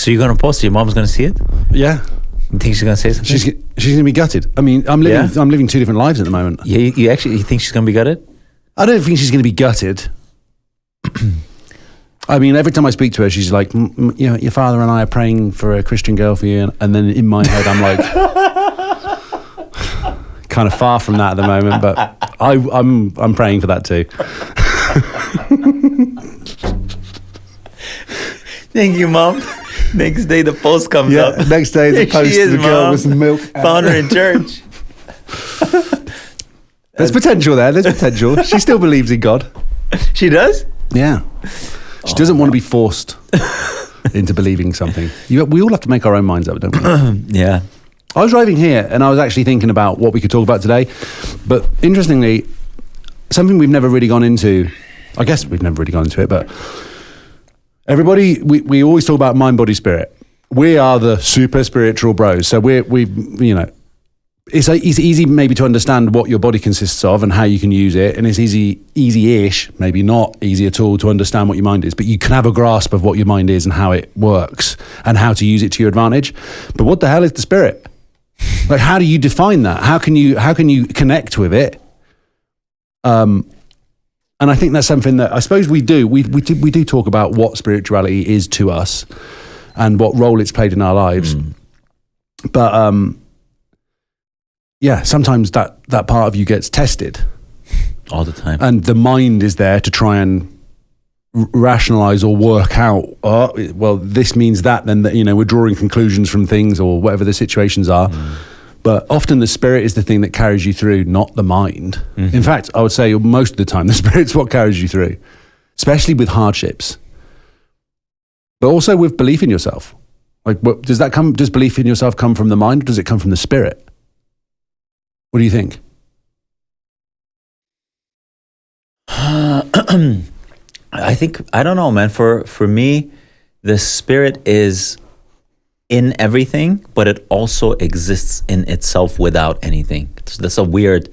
So you're going to post it? Your mom's going to see it? Yeah. You think she's going to say something? She's going to be gutted. I mean, I'm living two different lives at the moment. Yeah, you think she's going to be gutted? I don't think she's going to be gutted. I mean, every time I speak to her, she's like, your father and I are praying for a Christian girl for you. And then in my head, I'm like, kind of far from that at the moment, but I'm praying for that too. Thank you, Mom. Next day, the post comes up. Next day, the post of the girl with some milk. Found her in church. There's potential there. There's potential. She still believes in God. She does? Yeah. She doesn't want to be forced into believing something. We all have to make our own minds up, don't we? Yeah. I was driving here and I was actually thinking about what we could talk about today. But interestingly, something we've never really gone into, I guess we've never really gone into it, but everybody, we always talk about mind, body, spirit. We are the super spiritual bros. So it's easy maybe to understand what your body consists of and how you can use it. And it's easy-ish, maybe not easy at all to understand what your mind is, but you can have a grasp of what your mind is and how it works and how to use it to your advantage. But what the hell is the spirit? Like, how do you define that? How can you connect with it? And I think that's something that I suppose we do. We do talk about what spirituality is to us and what role it's played in our lives. But sometimes that part of you gets tested all the time, and the mind is there to try and rationalize or work out. Well, this means that. Then we're drawing conclusions from things or whatever the situations are. But often the spirit is the thing that carries you through, not the mind. Mm-hmm. In fact, I would say most of the time the spirit's what carries you through, especially with hardships, but also with belief in yourself. Like, does belief in yourself come from the mind, or does it come from the spirit? What do you think? I don't know, man. For me, the spirit is in everything, but it also exists in itself without anything. That's a weird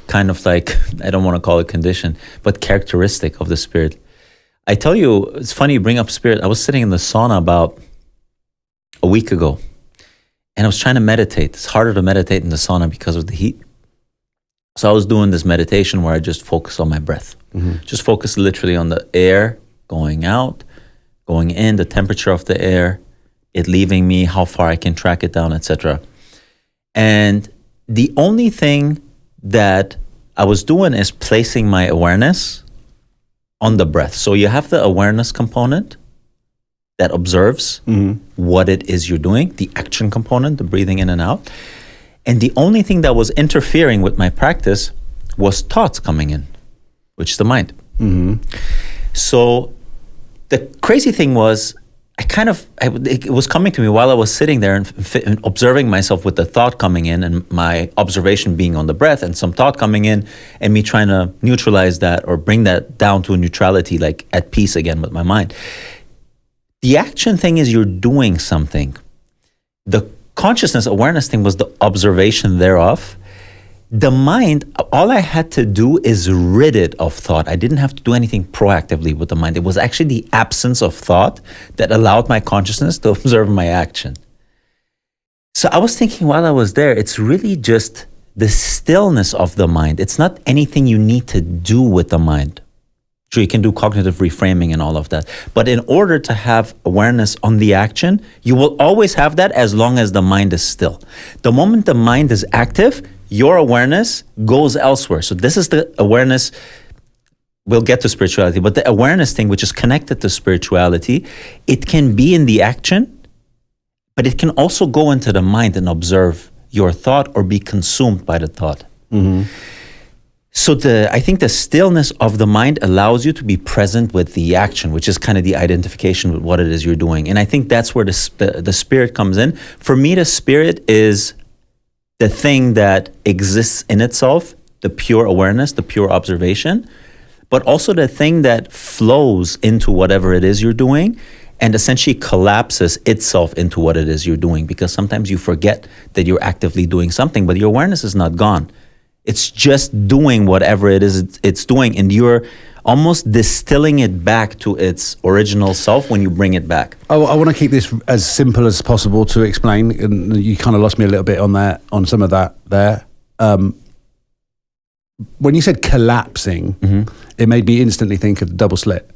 kind of like, I don't want to call it condition, but characteristic of the spirit. I tell you, it's funny you bring up spirit. I was sitting in the sauna about a week ago, and I was trying to meditate. It's harder to meditate in the sauna because of the heat. So I was doing this meditation where I just focus on my breath. Mm-hmm. Just focus literally on the air going out, going in, the temperature of the air, it leaving me, how far I can track it down, etc. And the only thing that I was doing is placing my awareness on the breath. So you have the awareness component that observes what it is you're doing, the action component, the breathing in and out. And the only thing that was interfering with my practice was thoughts coming in, which is the mind. Mm-hmm. So the crazy thing was, it was coming to me while I was sitting there and observing myself with the thought coming in and my observation being on the breath and some thought coming in and me trying to neutralize that or bring that down to a neutrality, like at peace again with my mind. The action thing is you're doing something. The consciousness awareness thing was the observation thereof. The mind, all I had to do is rid it of thought. I didn't have to do anything proactively with the mind. It was actually the absence of thought that allowed my consciousness to observe my action. So I was thinking while I was there, it's really just the stillness of the mind. It's not anything you need to do with the mind. Sure, you can do cognitive reframing and all of that. But in order to have awareness on the action, you will always have that as long as the mind is still. The moment the mind is active, your awareness goes elsewhere. So this is the awareness. We'll get to spirituality, but the awareness thing, which is connected to spirituality, it can be in the action, but it can also go into the mind and observe your thought or be consumed by the thought. Mm-hmm. So I think the stillness of the mind allows you to be present with the action, which is kind of the identification with what it is you're doing. And I think that's where the spirit comes in. For me, the spirit is the thing that exists in itself, the pure awareness, the pure observation, but also the thing that flows into whatever it is you're doing and essentially collapses itself into what it is you're doing. Because sometimes you forget that you're actively doing something, but your awareness is not gone. It's just doing whatever it is it's doing, and you're almost distilling it back to its original self when you bring it back. I want to keep this as simple as possible to explain, and you kind of lost me a little bit on some of that there. When you said collapsing, it made me instantly think of the double slit.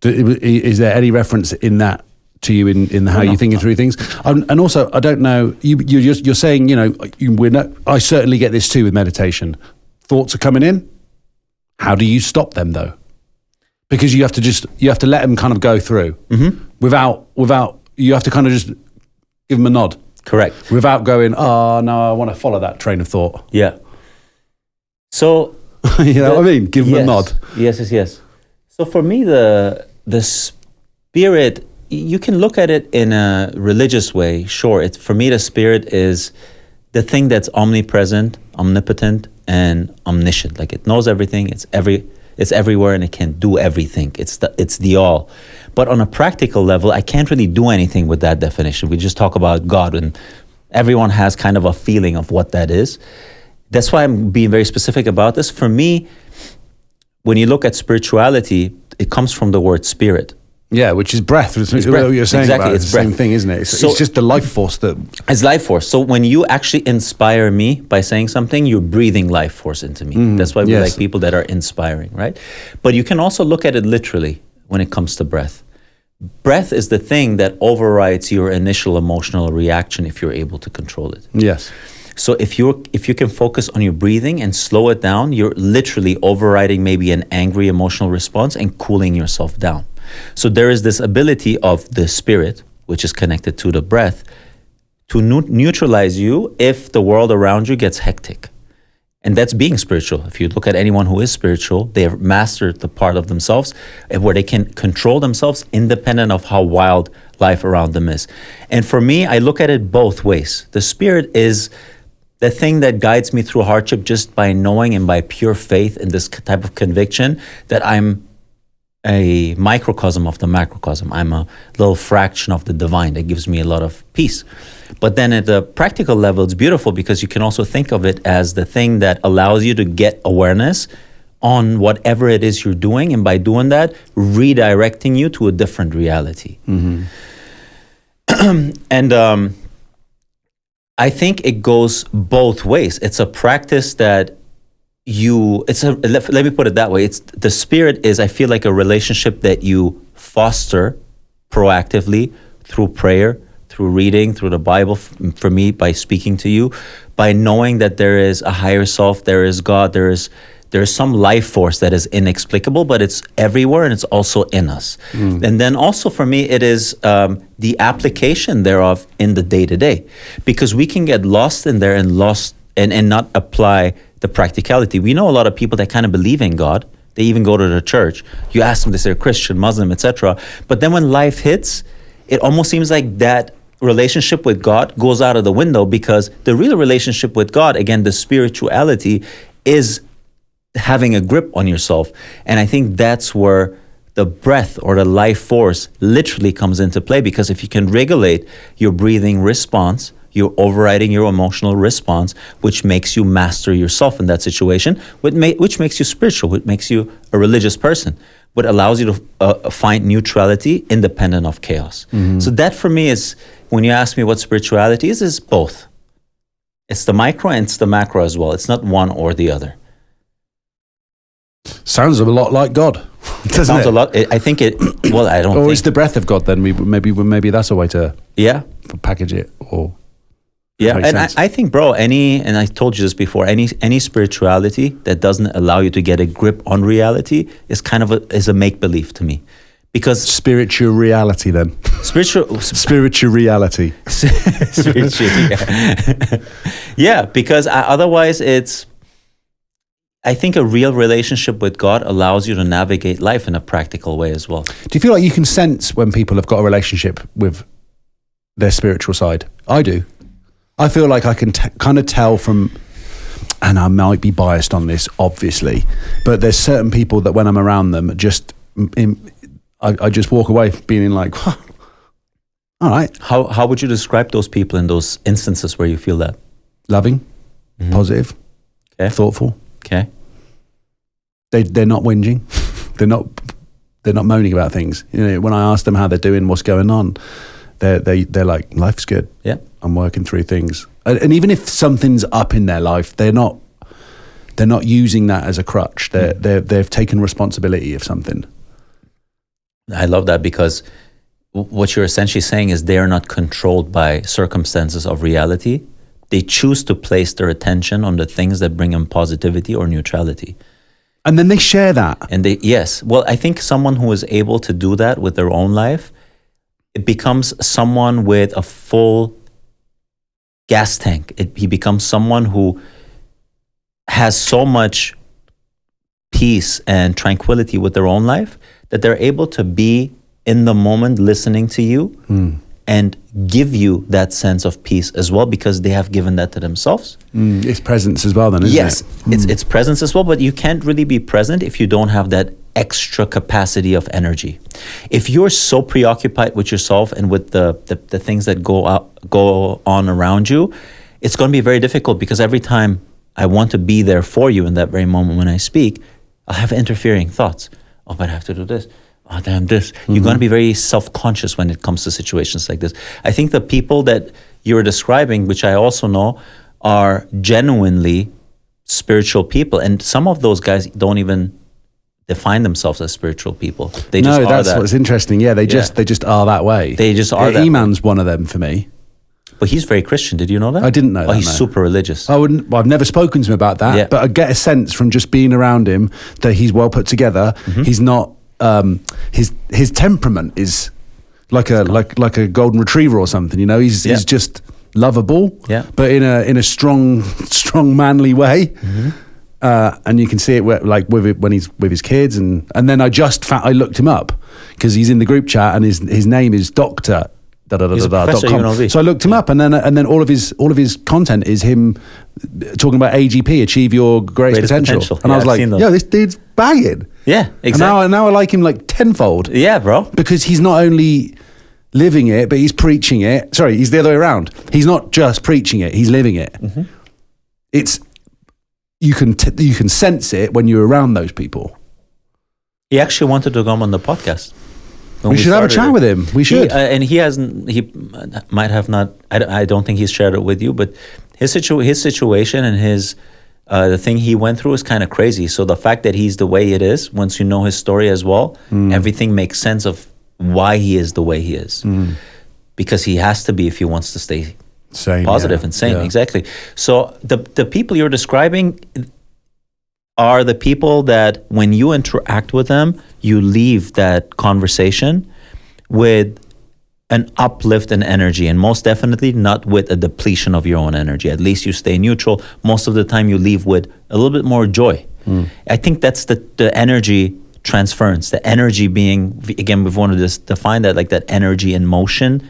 Is there any reference in that to you in how you're thinking through things? And also, I don't know, you're saying, I certainly get this too with meditation. Thoughts are coming in. How do you stop them though? Because you have to let them kind of go through without, you have to kind of just give them a nod. Correct. Without going, oh no, I want to follow that train of thought. Yeah. So, you know what I mean? Give them a nod. Yes. So for me, the spirit, you can look at it in a religious way. Sure. For me, the spirit is the thing that's omnipresent, omnipotent, and omniscient. Like it knows everything. It's everywhere, and it can do everything. It's the all. But on a practical level, I can't really do anything with that definition. We just talk about God, and everyone has kind of a feeling of what that is. That's why I'm being very specific about this. For me, when you look at spirituality, it comes from the word spirit. Yeah, which is breath. It's what you're saying exactly, about it's the same thing, isn't it? It's just the life force that... It's life force. So when you actually inspire me by saying something, you're breathing life force into me. That's why we like people that are inspiring, right? But you can also look at it literally when it comes to breath. Breath is the thing that overrides your initial emotional reaction if you're able to control it. Yes. So if you can focus on your breathing and slow it down, you're literally overriding maybe an angry emotional response and cooling yourself down. So there is this ability of the spirit, which is connected to the breath, to neutralize you if the world around you gets hectic. And that's being spiritual. If you look at anyone who is spiritual, they have mastered the part of themselves where they can control themselves independent of how wild life around them is. And for me, I look at it both ways. The spirit is the thing that guides me through hardship just by knowing and by pure faith in this type of conviction that I'm a microcosm of the macrocosm. I'm a little fraction of the divine that gives me a lot of peace. But then at the practical level, it's beautiful because you can also think of it as the thing that allows you to get awareness on whatever it is you're doing. And by doing that, redirecting you to a different reality. And I think it goes both ways. It's a practice that let me put it that way. It's the spirit is, I feel like a relationship that you foster proactively through prayer, through reading, through the Bible, for me, by speaking to you, by knowing that there is a higher self, there is God, there is some life force that is inexplicable, but it's everywhere and it's also in us. And then also for me, it is the application thereof in the day-to-day, because we can get lost in there and not apply the practicality. We know a lot of people that kind of believe in God. They even go to the church. You ask them, they say Christian, Muslim, etc. But then when life hits, it almost seems like that relationship with God goes out of the window, because the real relationship with God, again, the spirituality, is having a grip on yourself. And I think that's where the breath or the life force literally comes into play, because if you can regulate your breathing response, you're overriding your emotional response, which makes you master yourself in that situation, which makes you spiritual, which makes you a religious person, what allows you to find neutrality independent of chaos. So that for me is, when you ask me what spirituality is both. It's the micro and it's the macro as well. It's not one or the other. Sounds a lot like God, doesn't Sounds it? a lot. I think it. Well, I don't. Or it's the breath of God. Then maybe that's a way to package it. Or and I think, bro, and I told you this before, any spirituality that doesn't allow you to get a grip on reality is kind of a make believe to me, because spiritual reality. Then spiritual reality. Yeah, because otherwise it's. I think a real relationship with God allows you to navigate life in a practical way as well. Do you feel like you can sense when people have got a relationship with their spiritual side? I do. I feel like I can kind of tell from, and I might be biased on this, obviously, but there's certain people that when I'm around them, I just walk away being like, all right. How would you describe those people in those instances where you feel that? Loving, positive, thoughtful. Okay. they're not whinging. they're not moaning about things. You know, when I ask them how they're doing, what's going on, they're like, life's good. Yeah, I'm working through things. And even if something's up in their life, they're not using that as a crutch. They've taken responsibility of something. I love that, because what you're essentially saying is they are not controlled by circumstances of reality. They choose to place their attention on the things that bring them positivity or neutrality. And then they share that. And well, I think someone who is able to do that with their own life, it becomes someone with a full gas tank. He becomes someone who has so much peace and tranquility with their own life that they're able to be in the moment listening to you and give you that sense of peace as well, because they have given that to themselves. It's presence as well then, isn't it? Yes, it's presence as well, but you can't really be present if you don't have that extra capacity of energy. If you're so preoccupied with yourself and with the things that go on around you, it's going to be very difficult, because every time I want to be there for you in that very moment when I speak, I'll have interfering thoughts. Oh, but I have to do this. Oh, damn this. You're going to be very self-conscious when it comes to situations like this. I think the people that you're describing, which I also know, are genuinely spiritual people. And some of those guys don't even define themselves as spiritual people. They just are that's that. What's interesting. Yeah, they just are that way. They just are that. Iman's one of them for me. But he's very Christian. Did you know that? I didn't know that. Oh, he's super religious. I've never spoken to him about that, but I get a sense from just being around him that he's well put together. He's not, his temperament is like a golden retriever or something, you know, he's just lovable, but in a strong, manly way. And you can see it when he's with his kids. And then I looked him up because he's in the group chat and his name is Dr. UNLV. So I looked him up, and then all of his content is him talking about AGP, achieve your greatest potential. And I was like, yo, this dude's banging. Yeah, exactly. And now I like him like tenfold. Yeah, bro. Because he's not only living it, but he's preaching it. Sorry, he's the other way around. He's not just preaching it; he's living it. It's you can sense it when you're around those people. He actually wanted to come on the podcast. We should have a chat with him. We should. And he hasn't. He might have not. I don't think he's shared it with you. But his situation and his the thing he went through is kind of crazy. So the fact that he's the way it is, once you know his story as well, everything makes sense of why he is the way he is. Because he has to be if he wants to stay positive and sane. Exactly. So the people you're describing are the people that when you interact with them, you leave that conversation with an uplift in energy, and most definitely not with a depletion of your own energy. At least you stay neutral. Most of the time you leave with a little bit more joy. I think that's the energy transference, the energy being, again, we've wanted to define that like that energy in motion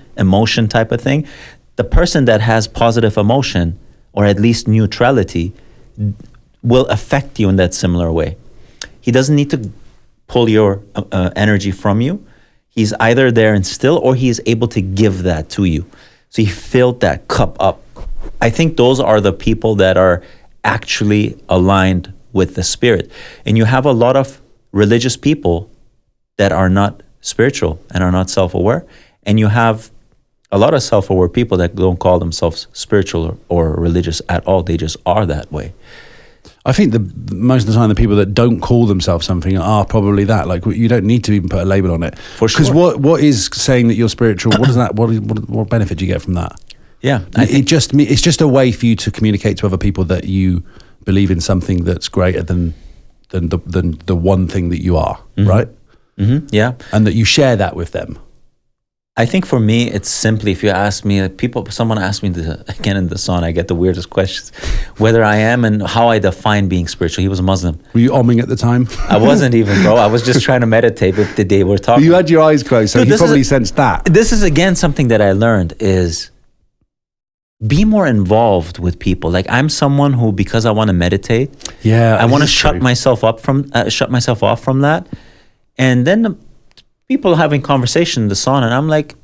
type of thing. The person that has positive emotion, or at least neutrality, will affect you in that similar way. He doesn't need to pull your energy from you. He's either there and still, or he is able to give that to you. So he filled that cup up. I think those are the people that are actually aligned with the spirit. And you have a lot of religious people that are not spiritual and are not self-aware. And you have a lot of self-aware people that don't call themselves spiritual or religious at all. They just are that way. I think most of the time the people that don't call themselves something are probably that. Like, you don't need to even put a label on it. For sure. Because what is saying that you're spiritual? What is that? What benefit do you get from that? Yeah, it's just a way for you to communicate to other people that you believe in something that's greater than the one thing that you are, right? Yeah, and that you share that with them. I think for me, it's simply, if you ask me, someone asked me again in the song, I get the weirdest questions, whether I am and how I define being spiritual. He was a Muslim. Were you umming at the time? I wasn't even, bro. I was just trying to meditate with the day we're talking. You had your eyes closed, so you probably sensed that. This is, again, something that I learned is be more involved with people. Like, I'm someone who, because I want to meditate, I want to shut myself off from that. And then people having conversation in the sauna, and I'm like,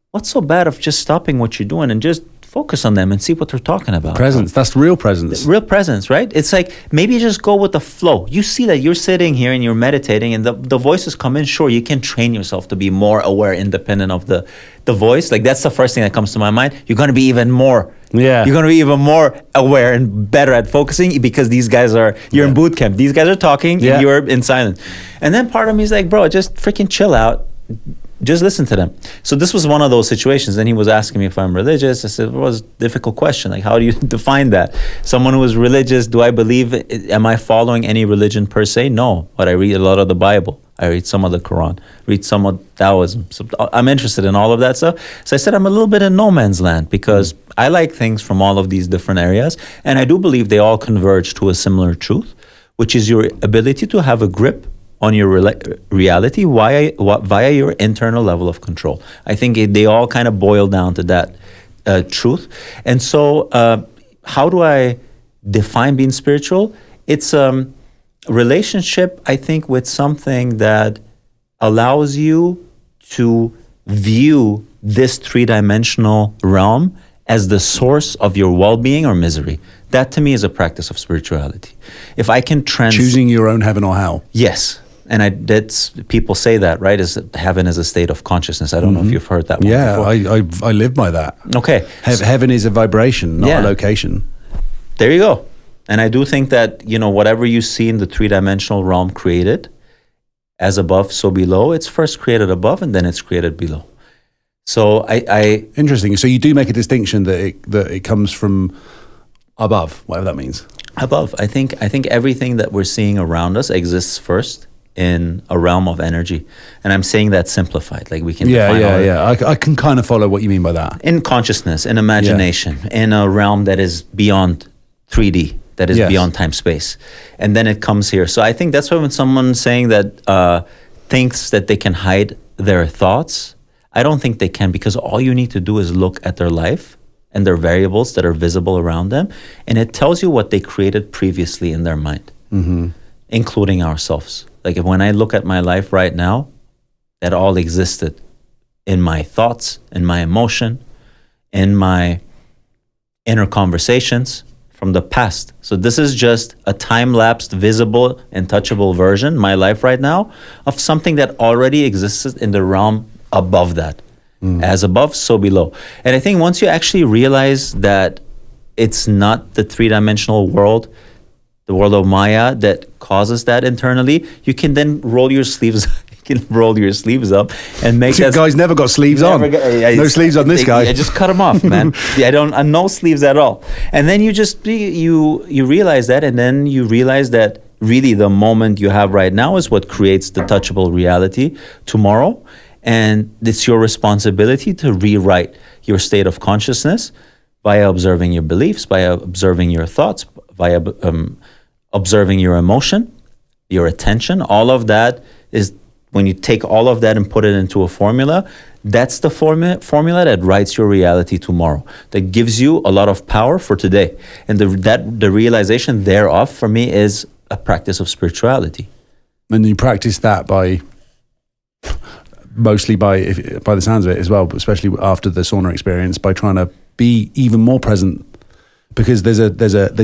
what's so bad of just stopping what you're doing and just focus on them and see what they're talking about. Presence. That's real presence. Real presence, right? It's like maybe just go with the flow. You see that you're sitting here and you're meditating and the voices come in. Sure, you can train yourself to be more aware, independent of the voice. Like that's the first thing that comes to my mind. You're going to be even more. Yeah. You're going to be even more aware and better at focusing because these guys you're in boot camp. These guys are talking and you're in silence. And then part of me is like, bro, just freaking chill out. Just listen to them. So this was one of those situations. Then he was asking me if I'm religious. I said, well, it was a difficult question. Like, how do you define that? Someone who is religious, do I believe, am I following any religion per se? No, but I read a lot of the Bible. I read some of the Quran, read some of Taoism. So I'm interested in all of that stuff. So I said, I'm a little bit in no man's land because I like things from all of these different areas. And I do believe they all converge to a similar truth, which is your ability to have a grip on your reality via your internal level of control. I think they all kind of boil down to that truth. And so how do I define being spiritual? It's a relationship, I think, with something that allows you to view this three-dimensional realm as the source of your well-being or misery. That to me is a practice of spirituality. If I can choosing your own heaven or hell. Yes. And that's people say that, right? Is heaven is a state of consciousness. I don't know if you've heard that one before. I live by that. Okay. Heaven is a vibration, not a location. There you go. And I do think that, whatever you see in the three-dimensional realm created, as above, so below, it's first created above and then it's created below. So I interesting. So you do make a distinction that it comes from above, whatever that means. Above. I think everything that we're seeing around us exists first in a realm of energy. And I'm saying that simplified. Like we can define I can kind of follow what you mean by that. In consciousness, in imagination, in a realm that is beyond 3D, that is beyond time space. And then it comes here. So I think that's why when someone's saying that thinks that they can hide their thoughts, I don't think they can, because all you need to do is look at their life and their variables that are visible around them, and it tells you what they created previously in their mind, including ourselves. Like when I look at my life right now, that all existed in my thoughts, in my emotion, in my inner conversations from the past. So this is just a time-lapsed, visible and touchable version, my life right now, of something that already existed in the realm above that. As above, so below. And I think once you actually realize that it's not the three-dimensional world, the world of Maya, that causes that internally, you can then roll your sleeves up and make that. Guy's never got sleeves on. No sleeves on this guy. I just cut them off, man. No sleeves at all. And then you realize that, and then you realize that really the moment you have right now is what creates the touchable reality tomorrow. And it's your responsibility to rewrite your state of consciousness via observing your beliefs, via observing your thoughts, via observing your emotion, your attention. All of that is, when you take all of that and put it into a formula, that's the formula that writes your reality tomorrow, that gives you a lot of power for today. And the realization thereof, for me, is a practice of spirituality. And you practice that mostly by the sounds of it as well, but especially after the sauna experience, by trying to be even more present, because there's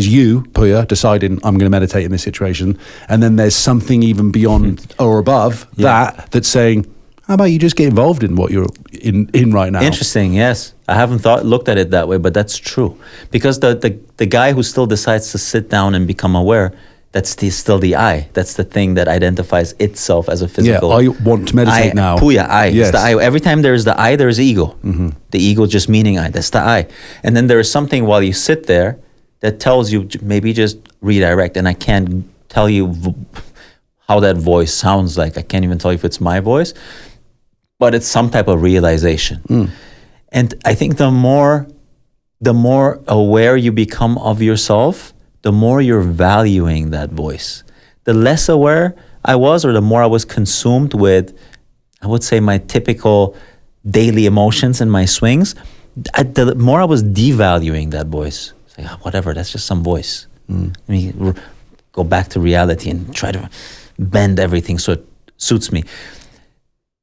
you, Puya, deciding I'm going to meditate in this situation, and then there's something even beyond or above that's saying, how about you just get involved in what you're in right now? Interesting, yes. I haven't looked at it that way, but that's true. Because the guy who still decides to sit down and become aware, that's still the I. That's the thing that identifies itself as a physical. Yeah, I want to meditate now. Puya, I. Yes. It's the I. Every time there's the I, there's ego. The ego just meaning I. That's the I. And then there is something while you sit there that tells you maybe just redirect. And I can't tell you how that voice sounds like. I can't even tell you if it's my voice. But it's some type of realization. And I think the more aware you become of yourself, the more you're valuing that voice. The less aware I was, or the more I was consumed with, I would say, my typical daily emotions and my swings, the more I was devaluing that voice. It's like, whatever, that's just some voice. Let me go back to reality and try to bend everything so it suits me.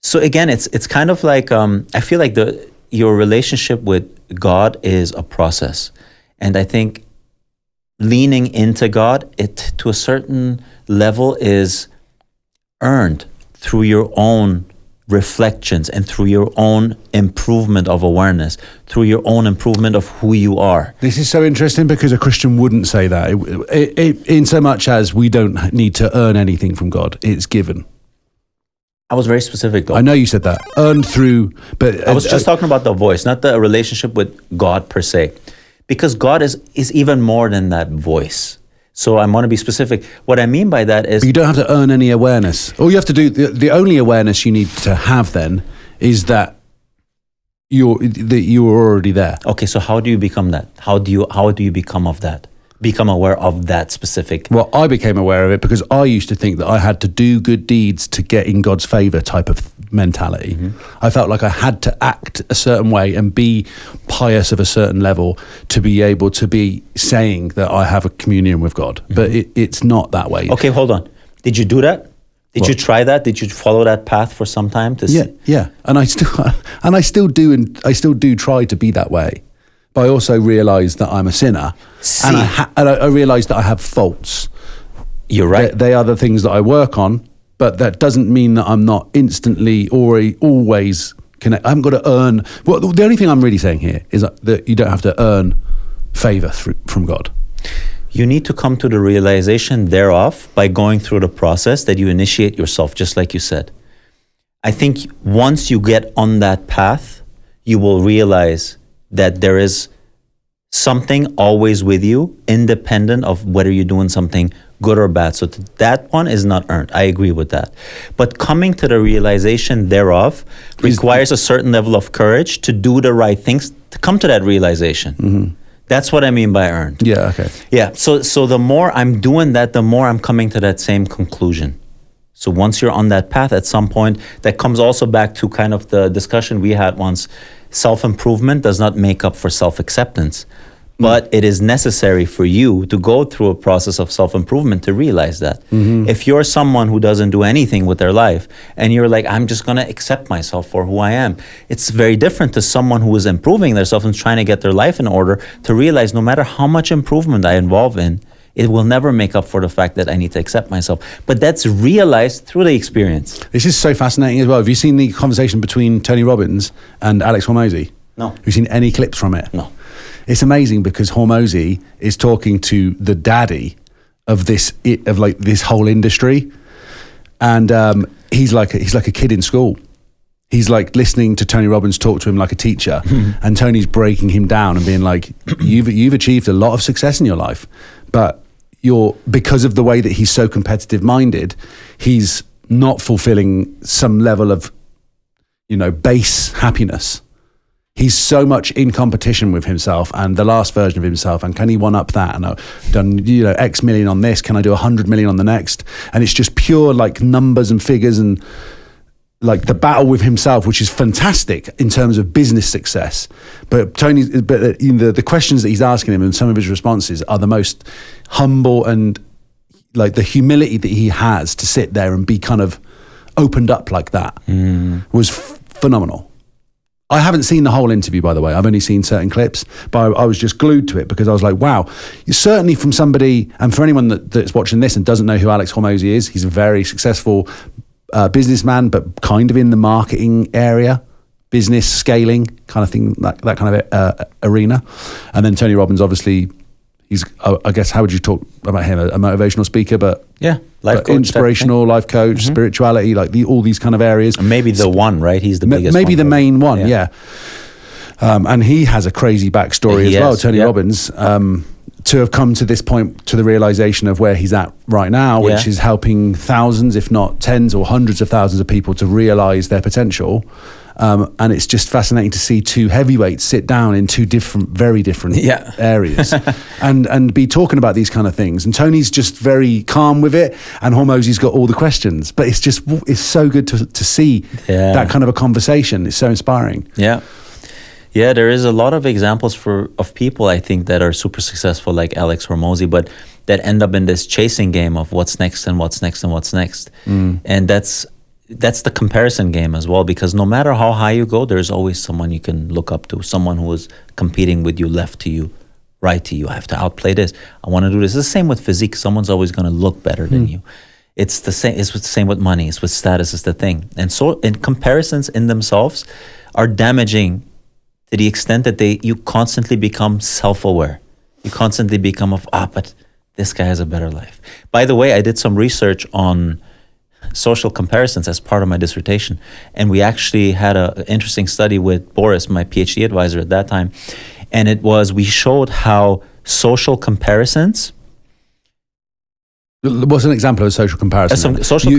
So again, it's kind of like, I feel like your relationship with God is a process. And I think leaning into God, it to a certain level is earned through your own reflections and through your own improvement of awareness, through your own improvement of who you are. This is so interesting because a Christian wouldn't say that. In so much as we don't need to earn anything from God, it's given. I was very specific though. I know you said that. Earned through, but I was just talking about the voice, not the relationship with God per se. Because God is even more than that voice. So I want to be specific. What I mean by that is... But you don't have to earn any awareness. All you have to do, the only awareness you need to have then is that you're already there. Okay, so how do you become that? How do you become of that? Become aware of that specific... Well, I became aware of it because I used to think that I had to do good deeds to get in God's favor type of mentality. Mm-hmm. I felt like I had to act a certain way and be pious of a certain level to be able to be saying that I have a communion with God. Mm-hmm. But it's not that way. Okay, hold on. Did you do that? Did you try that? Did you follow that path for some time to see? Yeah. And I still do try to be that way. But I also realise that I'm a sinner, and I realise that I have faults. You're right. They are the things that I work on, but that doesn't mean that I'm not instantly or always connect. I haven't got to earn. Well, the only thing I'm really saying here is that you don't have to earn favour from God. You need to come to the realization thereof by going through the process that you initiate yourself, just like you said. I think once you get on that path, you will realize that there is something always with you, independent of whether you're doing something good or bad. So that one is not earned. I agree with that. But coming to the realization thereof requires a certain level of courage to do the right things to come to that realization. Mm-hmm. That's what I mean by earned. Yeah, okay. Yeah, so the more I'm doing that, the more I'm coming to that same conclusion. So once you're on that path, at some point, that comes also back to kind of the discussion we had once. Self-improvement does not make up for self-acceptance, but it is necessary for you to go through a process of self-improvement to realize that. Mm-hmm. If you're someone who doesn't do anything with their life and you're like, I'm just going to accept myself for who I am, it's very different to someone who is improving themselves and trying to get their life in order to realize no matter how much improvement I involve in, it will never make up for the fact that I need to accept myself. But that's realized through the experience. This is so fascinating as well. Have you seen the conversation between Tony Robbins and Alex Hormozi? No. Have you seen any clips from it? No. It's amazing because Hormozi is talking to the daddy of this whole industry, and he's like a kid in school. He's like listening to Tony Robbins talk to him like a teacher, and Tony's breaking him down and being like, "You've achieved a lot of success in your life, but because of the way that he's so competitive minded, he's not fulfilling some level of, base happiness. He's so much in competition with himself and the last version of himself. And can he one up that? And I've done, X million on this. Can I do 100 million on the next? And it's just pure like numbers and figures and like the battle with himself, which is fantastic in terms of business success. But the questions that he's asking him and some of his responses are the most humble, and like the humility that he has to sit there and be kind of opened up like that was phenomenal. I haven't seen the whole interview, by the way. I've only seen certain clips, but I was just glued to it because I was like, wow. Certainly from somebody, and for anyone that's watching this and doesn't know who Alex Hormozi is, he's a very successful businessman, but kind of in the marketing area, business scaling kind of thing, that kind of arena. And then Tony Robbins, obviously, he's, I guess, how would you talk about him? A motivational speaker, but yeah, life coach, inspirational, life coach, spirituality, like all these kind of areas. And maybe the one, right? He's the biggest. Maybe the main one, yeah. And he has a crazy backstory as well, Tony Robbins. To have come to this point, to the realization of where he's at right now, which is helping thousands, if not tens or hundreds of thousands of people to realize their potential. And it's just fascinating to see two heavyweights sit down in two very different areas and be talking about these kind of things. And Tony's just very calm with it, and Hormozi's got all the questions. But it's so good to see that kind of a conversation. It's so inspiring. Yeah, there is a lot of examples of people, I think, that are super successful like Alex Hormozi, but that end up in this chasing game of what's next and what's next and what's next. And that's that's the comparison game as well, because no matter how high you go, there's always someone you can look up to, someone who is competing with you, left to you, right to you. I have to outplay this. I want to do this. It's the same with physique. Someone's always going to look better than you. It's the same. It's the same with money. It's with status. It's the thing. And so, in comparisons in themselves are damaging to the extent that you constantly become self-aware. You constantly become but this guy has a better life. By the way, I did some research on social comparisons as part of my dissertation, and we actually had an interesting study with Boris, my PhD advisor at that time, and we showed how social comparisons. What's an example of a social comparison?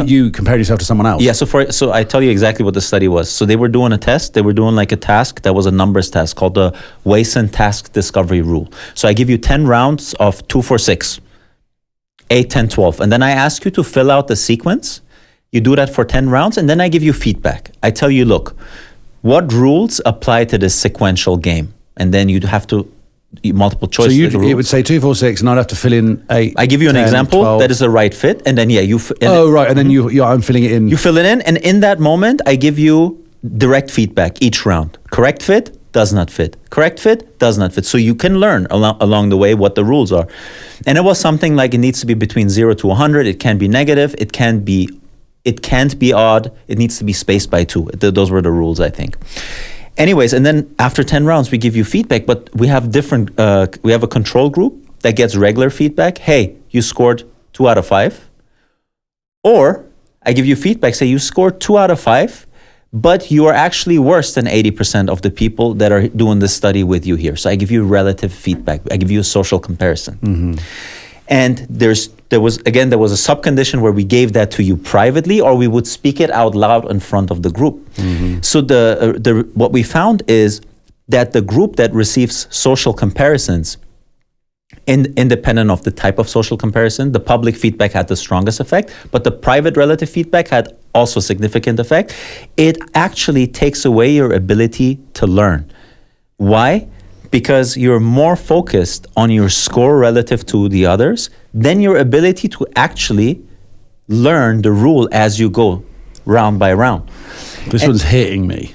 You compared yourself to someone else. Yeah, so I tell you exactly what the study was. So they were doing a test. They were doing like a task that was a numbers test called the Wason Task Discovery Rule. So I give you 10 rounds of 2, 4, 6, 8, 10, 12. And then I ask you to fill out the sequence. You do that for 10 rounds, and then I give you feedback. I tell you, look, what rules apply to this sequential game? And then you'd have to multiple choice. So it would say 2, 4, 6, and I'd have to fill in 8. I give you 10, an example 12. That is the right fit, and then and then I'm filling it in. You fill it in, and in that moment, I give you direct feedback each round. Correct fit, does not fit. Correct fit, does not fit. So you can learn along the way what the rules are. And it was something like it needs to be between 0 to 100. It can be negative. It can't be odd. It needs to be spaced by 2. Those were the rules, I think. Anyways, and then after 10 rounds, we give you feedback, but we have we have a control group that gets regular feedback. Hey, you scored 2 out of 5. Or I give you feedback, say you scored 2 out of 5, but you are actually worse than 80% of the people that are doing this study with you here. So I give you relative feedback. I give you a social comparison. Mm-hmm. And there was a subcondition where we gave that to you privately, or we would speak it out loud in front of the group. Mm-hmm. So what we found is that the group that receives social comparisons, independent of the type of social comparison, the public feedback had the strongest effect, but the private relative feedback had also significant effect. It actually takes away your ability to learn. Why? Because you're more focused on your score relative to the others than your ability to actually learn the rule as you go round by round. This one's hitting me.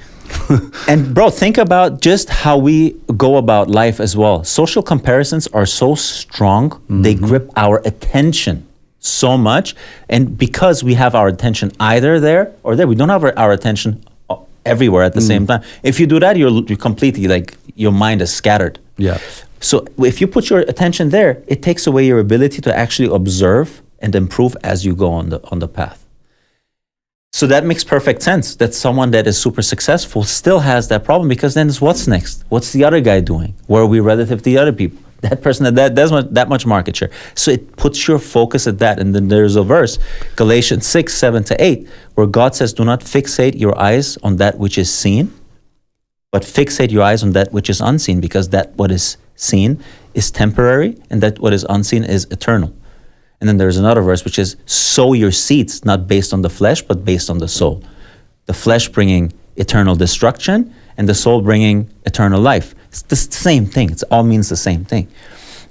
And bro, think about just how we go about life as well. Social comparisons are so strong, mm-hmm. They grip our attention so much. And because we have our attention either there or there, we don't have our attention everywhere at the same time. If you do that, you're completely like, your mind is scattered. Yeah. So if you put your attention there, it takes away your ability to actually observe and improve as you go on the path. So that makes perfect sense that someone that is super successful still has that problem, because then it's what's next? What's the other guy doing? Where are we relative to the other people? That person that that much market share. So it puts your focus at that. And then there's a verse, Galatians 6, 7 to 8, where God says, do not fixate your eyes on that which is seen, but fixate your eyes on that which is unseen, because that what is seen is temporary, and that what is unseen is eternal. And then there's another verse which is, sow your seeds, not based on the flesh, but based on the soul. The flesh bringing eternal destruction, and the soul bringing eternal life. It's the same thing. It all means the same thing.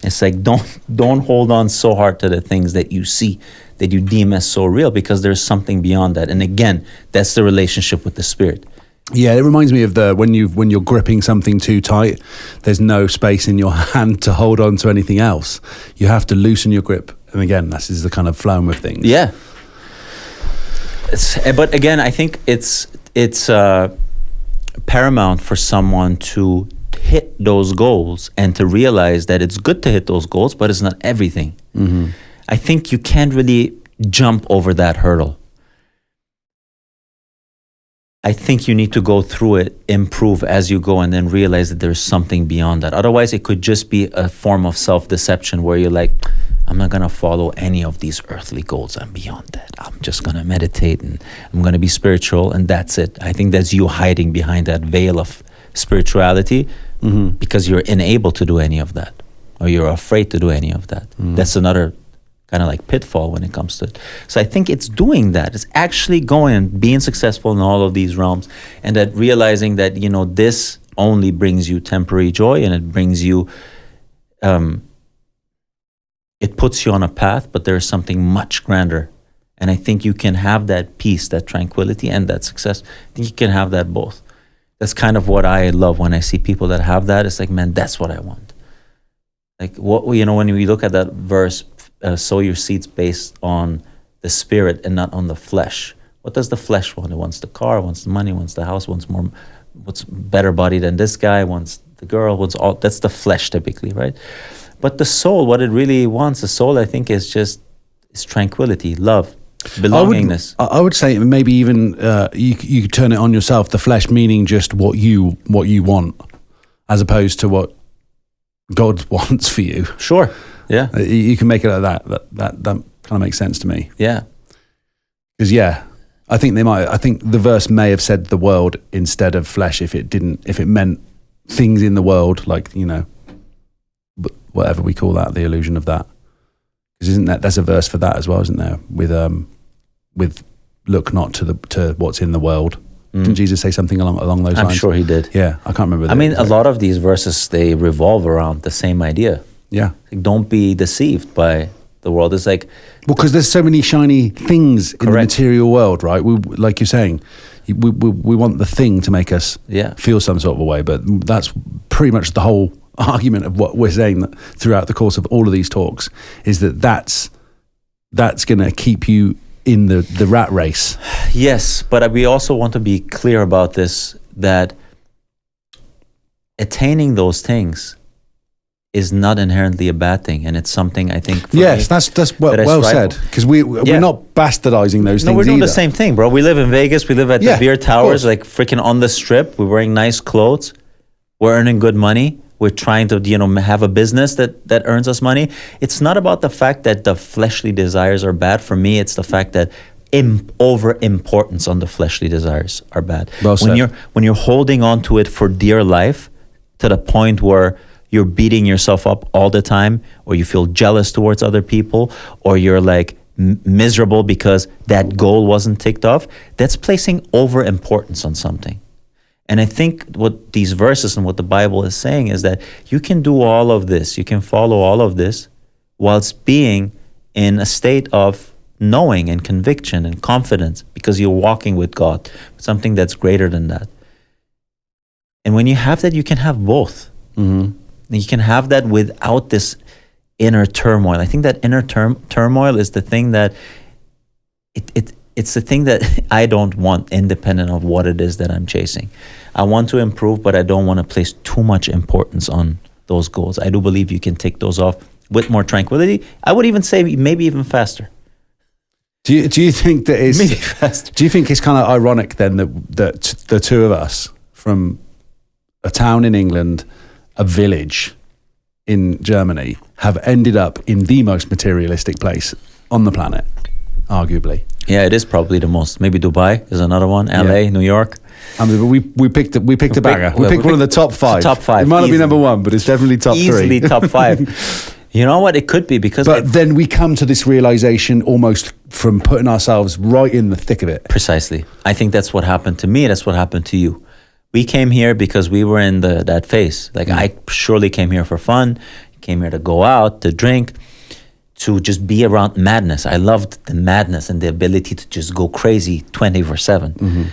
It's like, don't hold on so hard to the things that you see, that you deem as so real, because there's something beyond that. And again, that's the relationship with the Spirit. Yeah, it reminds me of when you're gripping something too tight, there's no space in your hand to hold on to anything else. You have to loosen your grip. And again, this is the kind of flowing with things. Yeah. But again, I think it's paramount for someone to hit those goals and to realize that it's good to hit those goals, but it's not everything. Mm-hmm. I think you can't really jump over that hurdle. I think you need to go through it, improve as you go, and then realize that there's something beyond that. Otherwise, it could just be a form of self-deception where you're like, I'm not going to follow any of these earthly goals. I'm beyond that. I'm just going to meditate and I'm going to be spiritual, and that's it. I think that's you hiding behind that veil of spirituality, mm-hmm. because you're unable to do any of that, or you're afraid to do any of that. Mm-hmm. That's another kind of like pitfall when it comes to it. So I think it's doing that. It's actually going and being successful in all of these realms, and that realizing that, this only brings you temporary joy, and it brings you, it puts you on a path, but there's something much grander And I think you can have that peace, that tranquility, and that success. I think you can have that both. That's kind of what I love when I see people that have that. It's like, man, that's what I want. Like, what, you know, when we look at that verse, sow your seeds based on the spirit and not on the flesh. What does the flesh want? It wants the car, wants the money, wants the house, wants more, wants better body than this guy, wants the girl, wants all. That's the flesh typically, right? But the soul, what it really wants, the soul, I think, is tranquility, love, belongingness. I would say maybe even you could turn it on yourself. The flesh meaning just what you want, as opposed to what God wants for you. Sure. Yeah. You can make it like that. That kind of makes sense to me. Yeah. Because I think they might. I think the verse may have said the world instead of flesh if it didn't. If it meant things in the world, like, you know, whatever we call that, the illusion of that. Because isn't there's a verse for that as well, isn't there? With look not to what's in the world. Didn't Jesus say something along those lines? I'm sure he did. Yeah, I can't remember. I mean, a lot of these verses, they revolve around the same idea. Yeah. Like, don't be deceived by the world. It's like, well, because there's so many shiny things in the material world, right? We, like you're saying, we want the thing to make us feel some sort of a way, but that's pretty much the whole argument of what we're saying that throughout the course of all of these talks is that's going to keep you in the rat race. Yes, but we also want to be clear about this, that attaining those things is not inherently a bad thing, and it's something I think. Yes, that's well said. Because we're not bastardizing those things. No, we're doing either. the same thing, bro. We live in Vegas. We live at the beer towers, like freaking on the strip. We're wearing nice clothes. We're earning good money. We're trying to, have a business that earns us money. It's not about the fact that the fleshly desires are bad. For me, it's the fact that over importance on the fleshly desires are bad. Well said. When you're holding on to it for dear life, to the point where you're beating yourself up all the time, or you feel jealous towards other people, or you're like miserable because that goal wasn't ticked off, that's placing over importance on something. And I think what these verses and what the Bible is saying is that you can do all of this, you can follow all of this, whilst being in a state of knowing and conviction and confidence, because you're walking with God, something that's greater than that. And when you have that, you can have both. Mm-hmm. You can have that without this inner turmoil. I think that inner turmoil is the thing that it's the thing that I don't want, independent of what it is that I'm chasing. I want to improve, but I don't want to place too much importance on those goals. I do believe you can take those off with more tranquility. I would even say maybe even faster. Do you think that is maybe faster? Do you think it's kind of ironic then that the two of us from a town in England, a village in Germany, have ended up in the most materialistic place on the planet, arguably? Yeah, it is probably the most. Maybe Dubai is another one. LA, New York. I mean, we picked a banger. We picked one of the top five. Top five. It might not be number one, but it's definitely top easily 3. Top 5. You know what? It could be because. But then we come to this realization almost from putting ourselves right in the thick of it. Precisely. I think that's what happened to me. That's what happened to you. We came here because we were in that phase. Like, I surely came here for fun, came here to go out, to drink, to just be around madness. I loved the madness and the ability to just go crazy 24/7. Mm-hmm.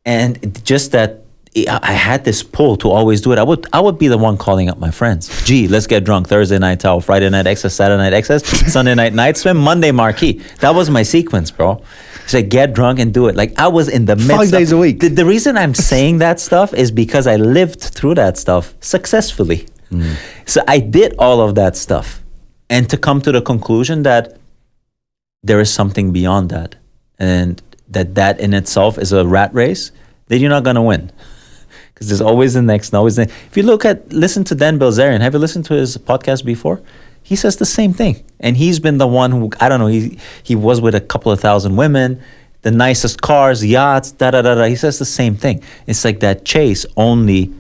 And just that I had this pull to always do it. I would be the one calling up my friends. Gee, let's get drunk. Thursday night towel, Friday night excess, Saturday night excess, Sunday night swim, Monday marquee. That was my sequence, bro. It's like, get drunk and do it. Like, I was in the midst 5 days a week. The reason I'm saying that stuff is because I lived through that stuff successfully. Mm. So I did all of that stuff. And to come to the conclusion that there is something beyond that, and that in itself is a rat race, then you're not going to win. Because there's always the next, always the next. If you listen to Dan Bilzerian, have you listened to his podcast before? He says the same thing. And he's been the one who, I don't know, he was with a couple of thousand women, the nicest cars, yachts, da-da-da-da. He says the same thing. It's like that chase only,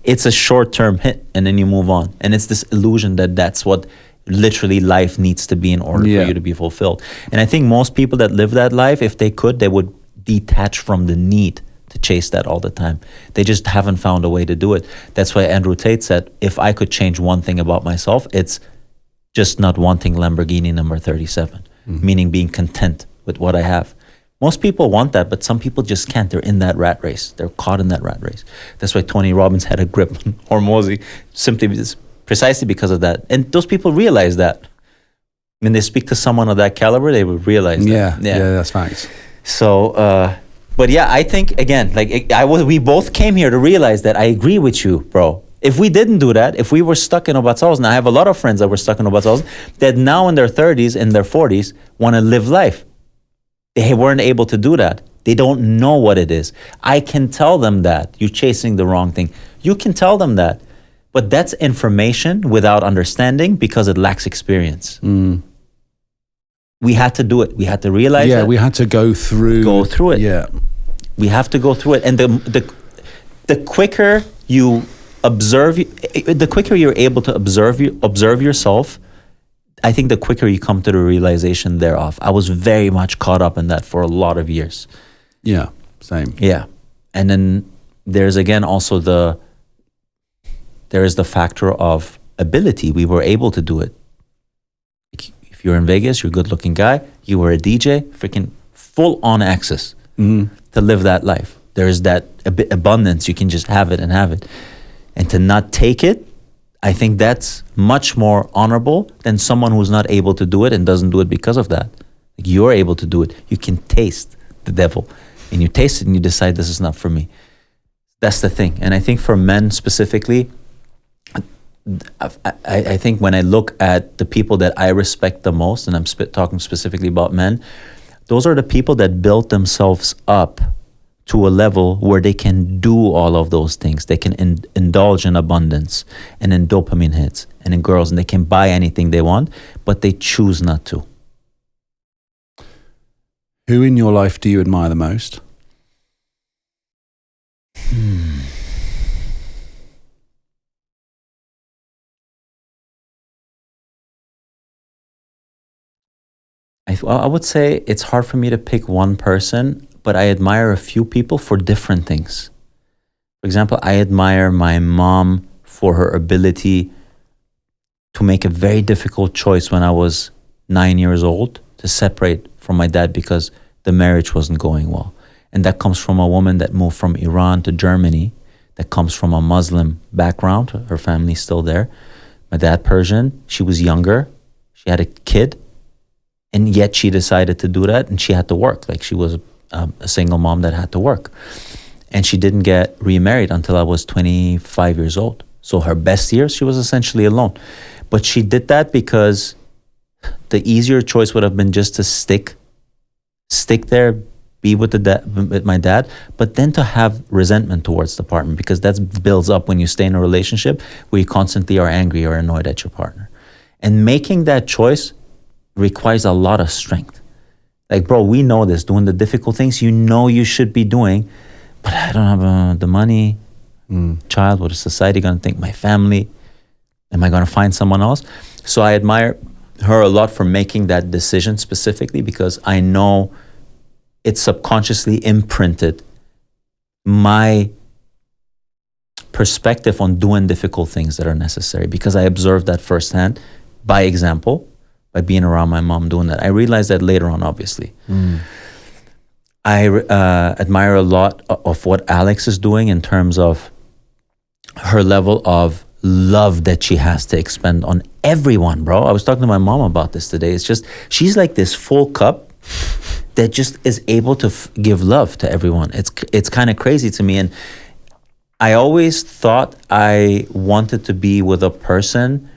it's a short-term hit, and then you move on. And it's this illusion that that's what literally life needs to be in order for you to be fulfilled. And I think most people that live that life, if they could, they would detach from the need to chase that all the time. They just haven't found a way to do it. That's why Andrew Tate said, if I could change one thing about myself, it's just not wanting Lamborghini number 37. meaning being content with what I have. Most people want that, but some people just can't. They're in that rat race. They're caught in that rat race. That's why Tony Robbins had a grip on Hormozy, precisely because of that. And those people realize that. When they speak to someone of that caliber, they would realize that. Yeah, that's facts. So, but yeah, I think, again, like we both came here to realize that I agree with you, bro. If we didn't do that, if we were stuck in Obatzhausen, I have a lot of friends that were stuck in Obatzhausen that now in their 30s, in their 40s, want to live life. They weren't able to do that. They don't know what it is. I can tell them that you're chasing the wrong thing. You can tell them that. But that's information without understanding because it lacks experience. We had to do it. We had to realize that. Yeah, we had to go through it. Yeah. We have to go through it. And the quicker you observe, the quicker you're able to observe yourself, I think the quicker you come to the realization thereof. I was very much caught up in that for a lot of years. Yeah, same. Yeah. And then there's again also there is the factor of ability. We were able to do it. If you're in Vegas, you're a good looking guy, you were a DJ, freaking full on access to live that life. There's that abundance. You can just have it and have it. And to not take it, I think that's much more honorable than someone who's not able to do it and doesn't do it because of that. Like you're able to do it. You can taste the devil and you taste it and you decide this is not for me. That's the thing. And I think for men specifically, I think when I look at the people that I respect the most, and I'm talking specifically about men, those are the people that built themselves up to a level where they can do all of those things. They can indulge in abundance and in dopamine hits and in girls, and they can buy anything they want, but they choose not to. Who in your life do you admire the most? I would say it's hard for me to pick one person, but I admire a few people for different things. For example, I admire my mom for her ability to make a very difficult choice when I was 9 years old to separate from my dad because the marriage wasn't going well. And that comes from a woman that moved from Iran to Germany, that comes from a Muslim background. Her family's still there. My dad, Persian. She was younger. She had a kid. And yet she decided to do that, and she had to work. Like she was a single mom that had to work. And she didn't get remarried until I was 25 years old. So her best years, she was essentially alone. But she did that because the easier choice would have been just to stick there, be with with my dad, but then to have resentment towards the partner, because that builds up when you stay in a relationship where you constantly are angry or annoyed at your partner. And making that choice requires a lot of strength. Like, bro, we know this, doing the difficult things you know you should be doing, but I don't have the money. Child, what is society going to think? My family? Am I going to find someone else? So I admire her a lot for making that decision specifically, because I know it subconsciously imprinted my perspective on doing difficult things that are necessary, because I observed that firsthand by example, by being around my mom doing that. I realized that later on, obviously. I admire a lot of what Alex is doing in terms of her level of love that she has to expend on everyone, bro. I was talking to my mom about this today. It's just, she's like this full cup that just is able to give love to everyone. It's kind of crazy to me. And I always thought I wanted to be with a person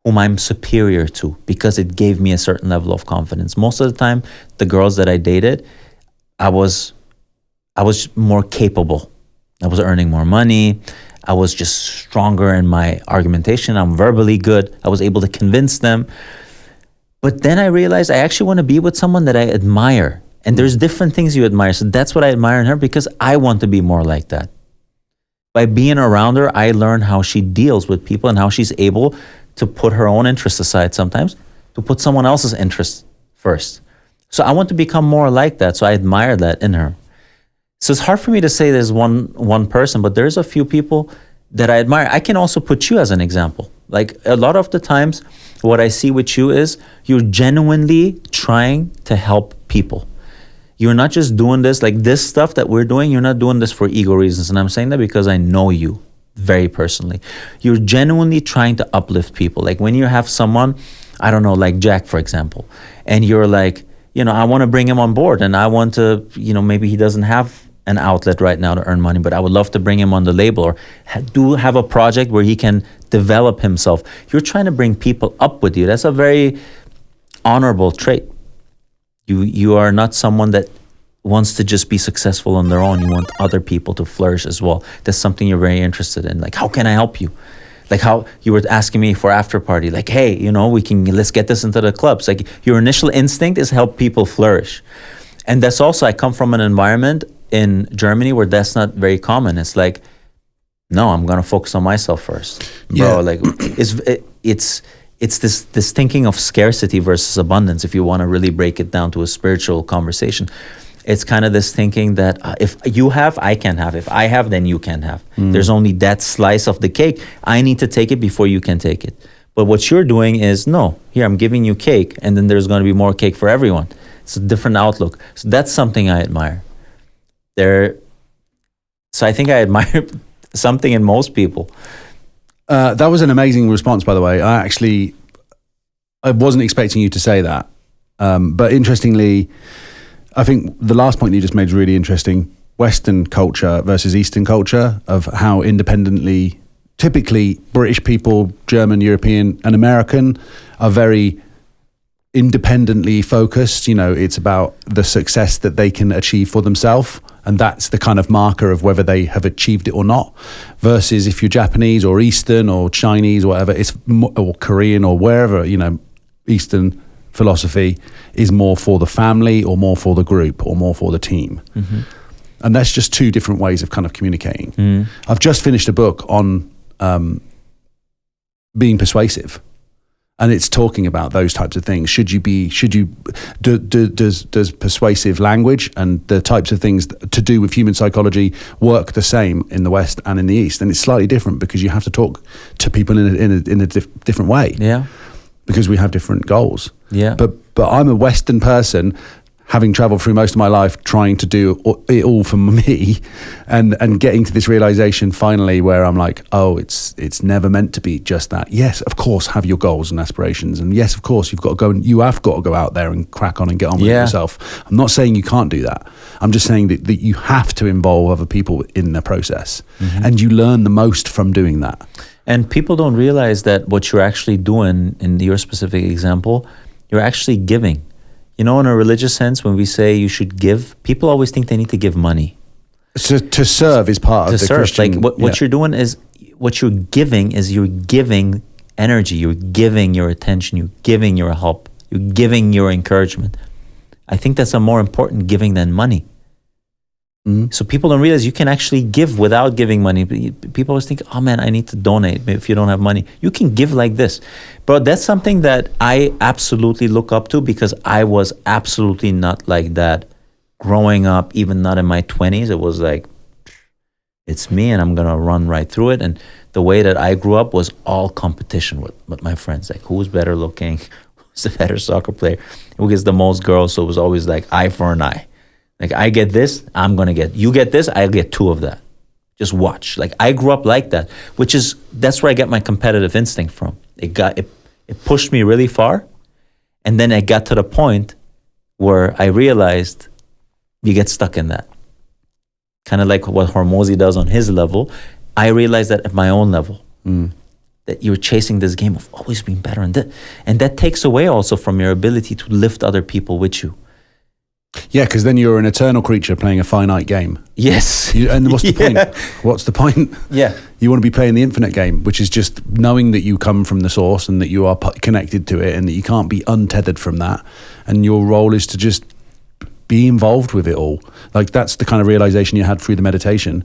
whom I'm superior to, because it gave me a certain level of confidence. Most of the time, the girls that I dated, I was more capable. I was earning more money. I was just stronger in my argumentation. I'm verbally good. I was able to convince them. But then I realized I actually want to be with someone that I admire. And there's different things you admire. So that's what I admire in her, because I want to be more like that. By being around her, I learn how she deals with people and how she's able to put her own interests aside sometimes, to put someone else's interests first. So I want to become more like that. So I admire that in her. So it's hard for me to say there's one person, but there's a few people that I admire. I can also put you as an example. Like a lot of the times, what I see with you is you're genuinely trying to help people. You're not just doing this, like this stuff that we're doing, you're not doing this for ego reasons. And I'm saying that because I know you very personally. You're genuinely trying to uplift people. Like when you have someone, I don't know, like Jack, for example, and you're like, I want to bring him on board and I want to, maybe he doesn't have an outlet right now to earn money, but I would love to bring him on the label or do have a project where he can develop himself. You're trying to bring people up with you. That's a very honorable trait. You are not someone that wants to just be successful on their own. You want other people to flourish as well. That's something you're very interested in. Like, how can I help you? Like how you were asking me for after party, like, hey, let's get this into the clubs. Like your initial instinct is help people flourish. And that's also, I come from an environment in Germany where that's not very common. It's like, no, I'm going to focus on myself first. Bro, like it's this thinking of scarcity versus abundance. If you want to really break it down to a spiritual conversation, it's kind of this thinking that if you have, I can have. If I have, then you can have. There's only that slice of the cake. I need to take it before you can take it. But what you're doing is, no, here, I'm giving you cake, and then there's going to be more cake for everyone. It's a different outlook. So that's something I admire. So I think I admire something in most people. That was an amazing response, by the way. I wasn't expecting you to say that. But interestingly, I think the last point you just made is really interesting. Western culture versus Eastern culture, of how independently, typically British people, German, European, and American are very independently focused. It's about the success that they can achieve for themselves. And that's the kind of marker of whether they have achieved it or not. Versus if you're Japanese or Eastern or Chinese or whatever, or Korean or wherever, Eastern philosophy is more for the family or more for the group or more for the team. Mm-hmm. And that's just two different ways of kind of communicating. I've just finished a book on being persuasive. And it's talking about those types of things. Does persuasive language and the types of things to do with human psychology work the same in the West and in the East? And it's slightly different because you have to talk to people in a different way. Yeah. Because we have different goals. Yeah. But I'm a Western person, having traveled through most of my life, trying to do it all for me, and getting to this realization finally where I'm like, oh, it's never meant to be just that. Yes, of course, have your goals and aspirations, and yes, of course, you have got to go out there and crack on and get on with it yourself. I'm not saying you can't do that. I'm just saying that you have to involve other people in the process, and you learn the most from doing that. And people don't realize that what you're actually doing in your specific example, you're actually giving. In a religious sense, when we say you should give, people always think they need to give money. So to serve is part of the Christian. Like what you're doing is, what you're giving is you're giving energy, you're giving your attention, you're giving your help, you're giving your encouragement. I think that's a more important giving than money. So people don't realize you can actually give without giving money. People always think, oh man, I need to donate if you don't have money. You can give like this. But that's something that I absolutely look up to, because I was absolutely not like that growing up, even not in my 20s. It was like, it's me and I'm going to run right through it. And the way that I grew up was all competition with my friends. Like, who's better looking? Who's the better soccer player? Who gets the most girls? So it was always like eye for an eye. Like, I get this, I'm going to get, you get this, I'll get two of that. Just watch. Like, I grew up like that, that's where I get my competitive instinct from. It pushed me really far. And then I got to the point where I realized you get stuck in that. Kind of like what Hormozi does on his level. I realized that at my own level, that you're chasing this game of always being better. And that takes away also from your ability to lift other people with you. Yeah, because then you're an eternal creature playing a finite game. Yes. And what's the point? What's the point? Yeah. You want to be playing the infinite game, which is just knowing that you come from the source and that you are connected to it and that you can't be untethered from that. And your role is to just be involved with it all. Like, that's the kind of realization you had through the meditation.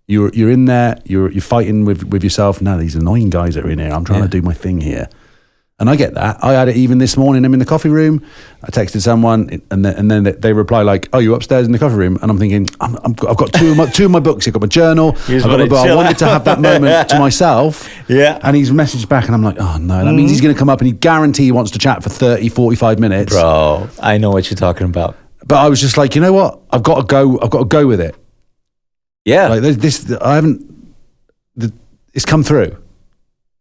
You're in there, you're fighting with yourself. Now, these annoying guys that are in here, I'm trying to do my thing here. And I get that. I had it even this morning. I'm in the coffee room. I texted someone, and then they reply like, "Oh, you upstairs in the coffee room?" And I'm thinking, I've got two of my books. I've got my journal. I wanted to have that moment to myself. Yeah. And he's messaged back, and I'm like, oh no, that means he's going to come up and he guarantee he wants to chat for 30, 45 minutes. Bro, I know what you're talking about. But I was just like, you know what? I've got to go with it. Yeah. Like it's come through.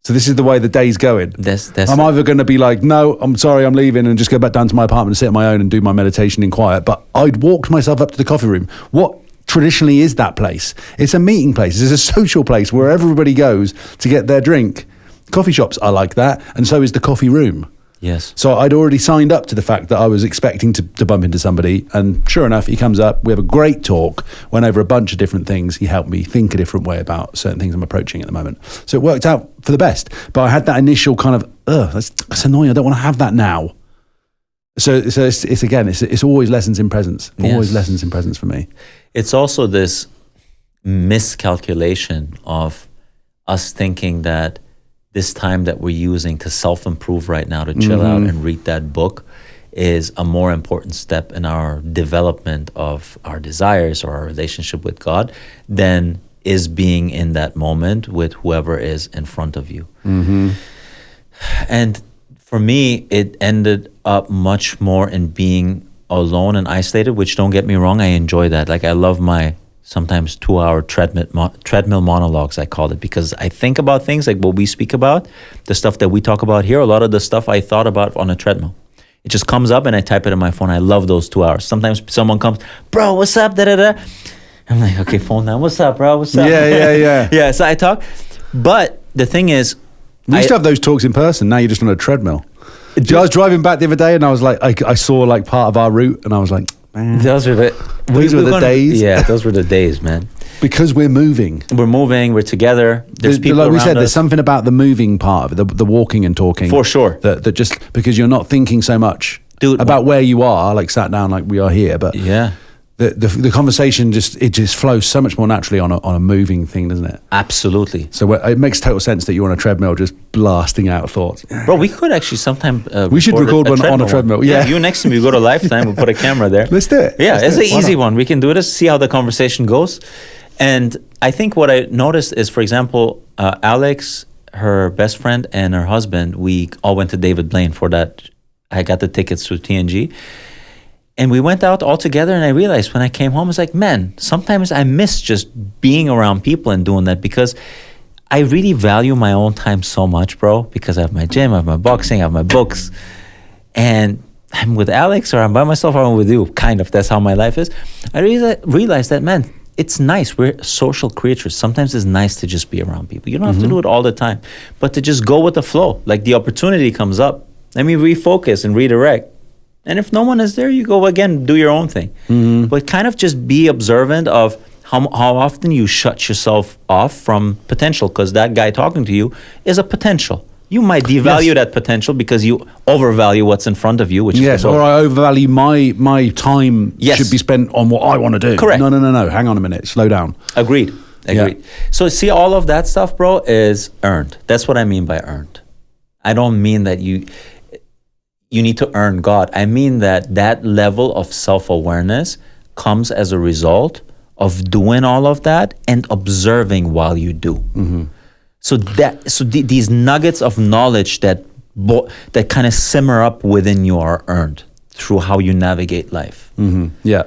So this is the way the day's going. I'm either going to be like, no, I'm sorry, I'm leaving, and just go back down to my apartment and sit on my own and do my meditation in quiet. But I'd walked myself up to the coffee room. What traditionally is that place? It's a meeting place. It's a social place where everybody goes to get their drink. Coffee shops are like that, and so is the coffee room. Yes. So I'd already signed up to the fact that I was expecting to bump into somebody, and sure enough, he comes up, we have a great talk, went over a bunch of different things. He helped me think a different way about certain things I'm approaching at the moment. So it worked out for the best. But I had that initial kind of, that's annoying, I don't want to have that now. So it's always lessons in presence. Always lessons in presence for me. It's also this miscalculation of us thinking that this time that we're using to self-improve right now, to chill out and read that book, is a more important step in our development of our desires or our relationship with God than is being in that moment with whoever is in front of you. And for me, it ended up much more in being alone and isolated, which, don't get me wrong, I enjoy that. Like, I love my sometimes 2-hour treadmill monologues, I call it, because I think about things like what we speak about, the stuff that we talk about here, a lot of the stuff I thought about on a treadmill. It just comes up and I type it in my phone. I love those 2 hours. Sometimes someone comes, bro, what's up, da-da-da. I'm like, okay, phone down. What's up, bro? What's up? Yeah. Yeah, so I talk. But the thing is, we used to have those talks in person. Now you're just on a treadmill. I was driving back the other day and I was like, I saw like part of our route and I was like, man, those were the days. Yeah, those were the days, man. Because we're moving. We're together. There's people like we around said, us. there's something about the moving part of it, the walking and talking. For sure. That just, because you're not thinking so much about where you are, like sat down like we are here, but yeah. The conversation just flows so much more naturally on a moving thing, doesn't it? Absolutely. So it makes total sense that you're on a treadmill just blasting out thoughts. Bro, we could actually sometime we should record one on a treadmill. Yeah. You next to me, we go to Lifetime, we'll put a camera there. Let's do it. Yeah, it's an easy one. We can do this, see how the conversation goes. And I think what I noticed is, for example, Alex, her best friend, and her husband, we all went to David Blaine for that. I got the tickets through TNG. And we went out all together, and I realized when I came home, I was like, man, sometimes I miss just being around people and doing that, because I really value my own time so much, bro, because I have my gym, I have my boxing, I have my books. And I'm with Alex, or I'm by myself, or I'm with you, kind of. That's how my life is. I realized that, man, it's nice. We're social creatures. Sometimes it's nice to just be around people. You don't have to do it all the time, but to just go with the flow. Like, the opportunity comes up, let me refocus and redirect. And if no one is there, you go again, do your own thing. But kind of just be observant of how often you shut yourself off from potential, because that guy talking to you is a potential. You might devalue that potential because you overvalue what's in front of you, which is or I overvalue my time should be spent on what I want to do. Correct. No. Hang on a minute. Slow down. Agreed. Yeah. So see, all of that stuff, bro, is earned. That's what I mean by earned. I don't mean that you need to earn God. I mean that level of self-awareness comes as a result of doing all of that and observing while you do. So these nuggets of knowledge that kind of simmer up within you are earned through how you navigate life. Yeah.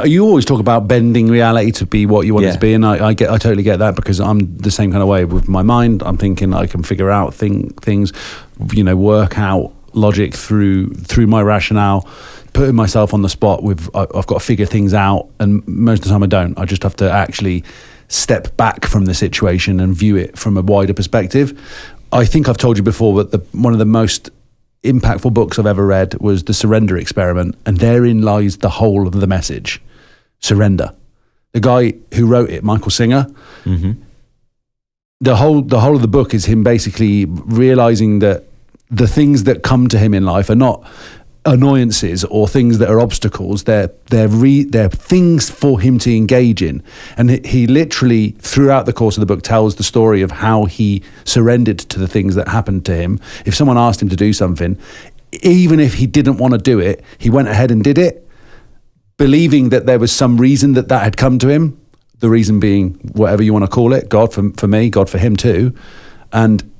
You always talk about bending reality to be what you want it to be, and I totally get that, because I'm the same kind of way with my mind. I'm thinking I can figure out things, work out logic through my rationale, putting myself on the spot I've got to figure things out, and most of the time I don't. I just have to actually step back from the situation and view it from a wider perspective. I think I've told you before, but one of the most impactful books I've ever read was The Surrender Experiment, and therein lies the whole of the message. Surrender. The guy who wrote it, Michael Singer, the whole of the book is him basically realizing that the things that come to him in life are not annoyances or things that are obstacles. They're things for him to engage in. And he literally, throughout the course of the book, tells the story of how he surrendered to the things that happened to him. If someone asked him to do something, even if he didn't want to do it, he went ahead and did it, believing that there was some reason that had come to him. The reason being whatever you want to call it, God for me, God for him too. And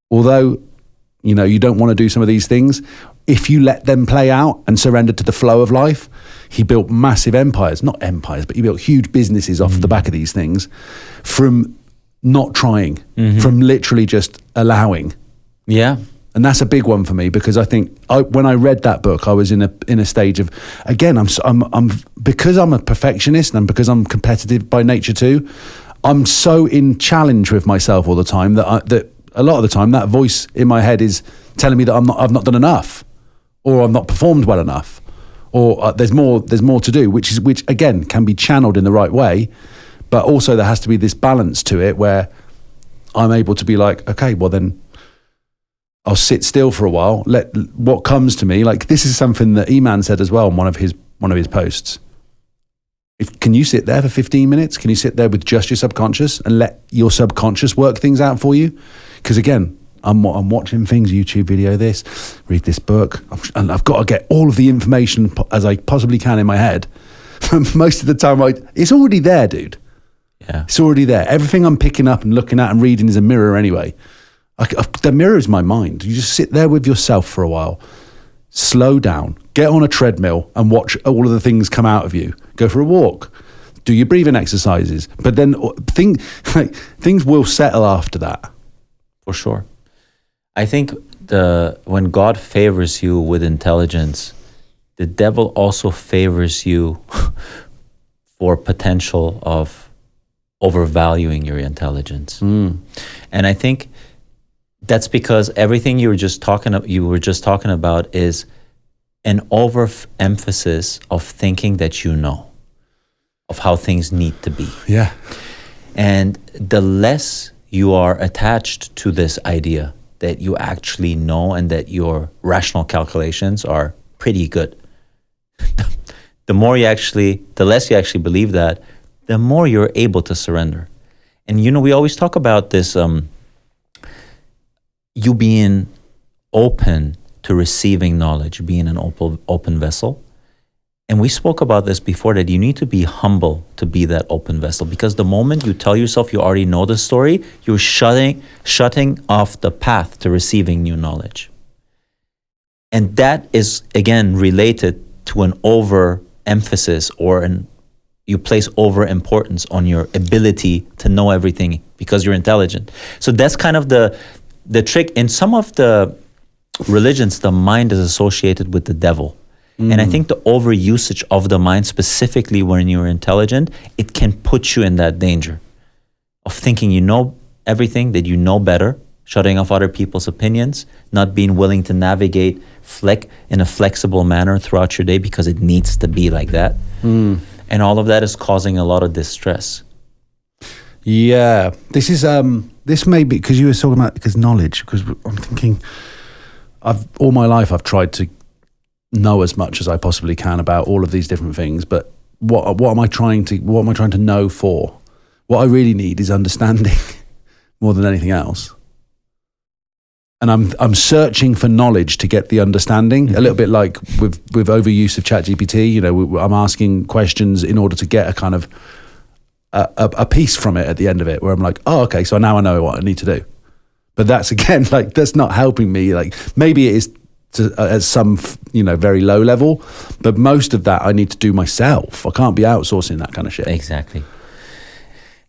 although, you don't want to do some of these things, if you let them play out and surrender to the flow of life, he built massive empires, not empires, but he built huge businesses off the back of these things from not trying, from literally just allowing. Yeah. And that's a big one for me, because I think when I read that book, I was in a stage of, again, I'm because I'm a perfectionist and because I'm competitive by nature too, I'm so in challenge with myself all the time that a lot of the time that voice in my head is telling me that I've not done enough, or I've not performed well enough, or there's more to do, which again can be channeled in the right way, but also there has to be this balance to it where I'm able to be like, okay, well then I'll sit still for a while, let what comes to me. Like, this is something that Eman said as well in one of his posts. Can you sit there for 15 minutes? Can you sit there with just your subconscious and let your subconscious work things out for you? Because again, I'm watching things, YouTube video, read this book, and I've got to get all of the information as I possibly can in my head. Most of the time, it's already there, dude. Yeah, it's already there. Everything I'm picking up and looking at and reading is a mirror anyway. The mirror is my mind. You just sit there with yourself for a while, slow down, get on a treadmill and watch all of the things come out of you. Go for a walk, do your breathing exercises, but then things will settle after that. For sure. I think when God favors you with intelligence, the devil also favors you for potential of overvaluing your intelligence. And I think that's because everything you were just talking about is an overemphasis of thinking that you know, of how things need to be. Yeah. And the less you are attached to this idea that you actually know and that your rational calculations are pretty good, the less you actually believe that, the more you're able to surrender. And we always talk about this, you being open to receiving knowledge, being an open vessel. And we spoke about this before, that you need to be humble to be that open vessel, because the moment you tell yourself you already know the story, you're shutting off the path to receiving new knowledge. And that is, again, related to an overemphasis, or you place over-importance on your ability to know everything because you're intelligent. So that's kind of the trick. In some of the religions, the mind is associated with the devil. And I think the overusage of the mind, specifically when you're intelligent, it can put you in that danger of thinking you know everything, that you know better, shutting off other people's opinions, not being willing to navigate in a flexible manner throughout your day because it needs to be like that. And all of that is causing a lot of distress. Yeah, this may be because you were talking about knowledge. Because I'm thinking, all my life I've tried to know as much as I possibly can about all of these different things. But what am I trying to know for? What I really need is understanding more than anything else. And I'm searching for knowledge to get the understanding. A little bit like with overuse of ChatGPT. I'm asking questions in order to get a kind of a piece from it at the end of it, where I'm like, oh, okay, so now I know what I need to do. But that's, again, like, that's not helping me. Like, maybe it is at some very low level, but most of that I need to do myself. I can't be outsourcing that kind of shit. Exactly.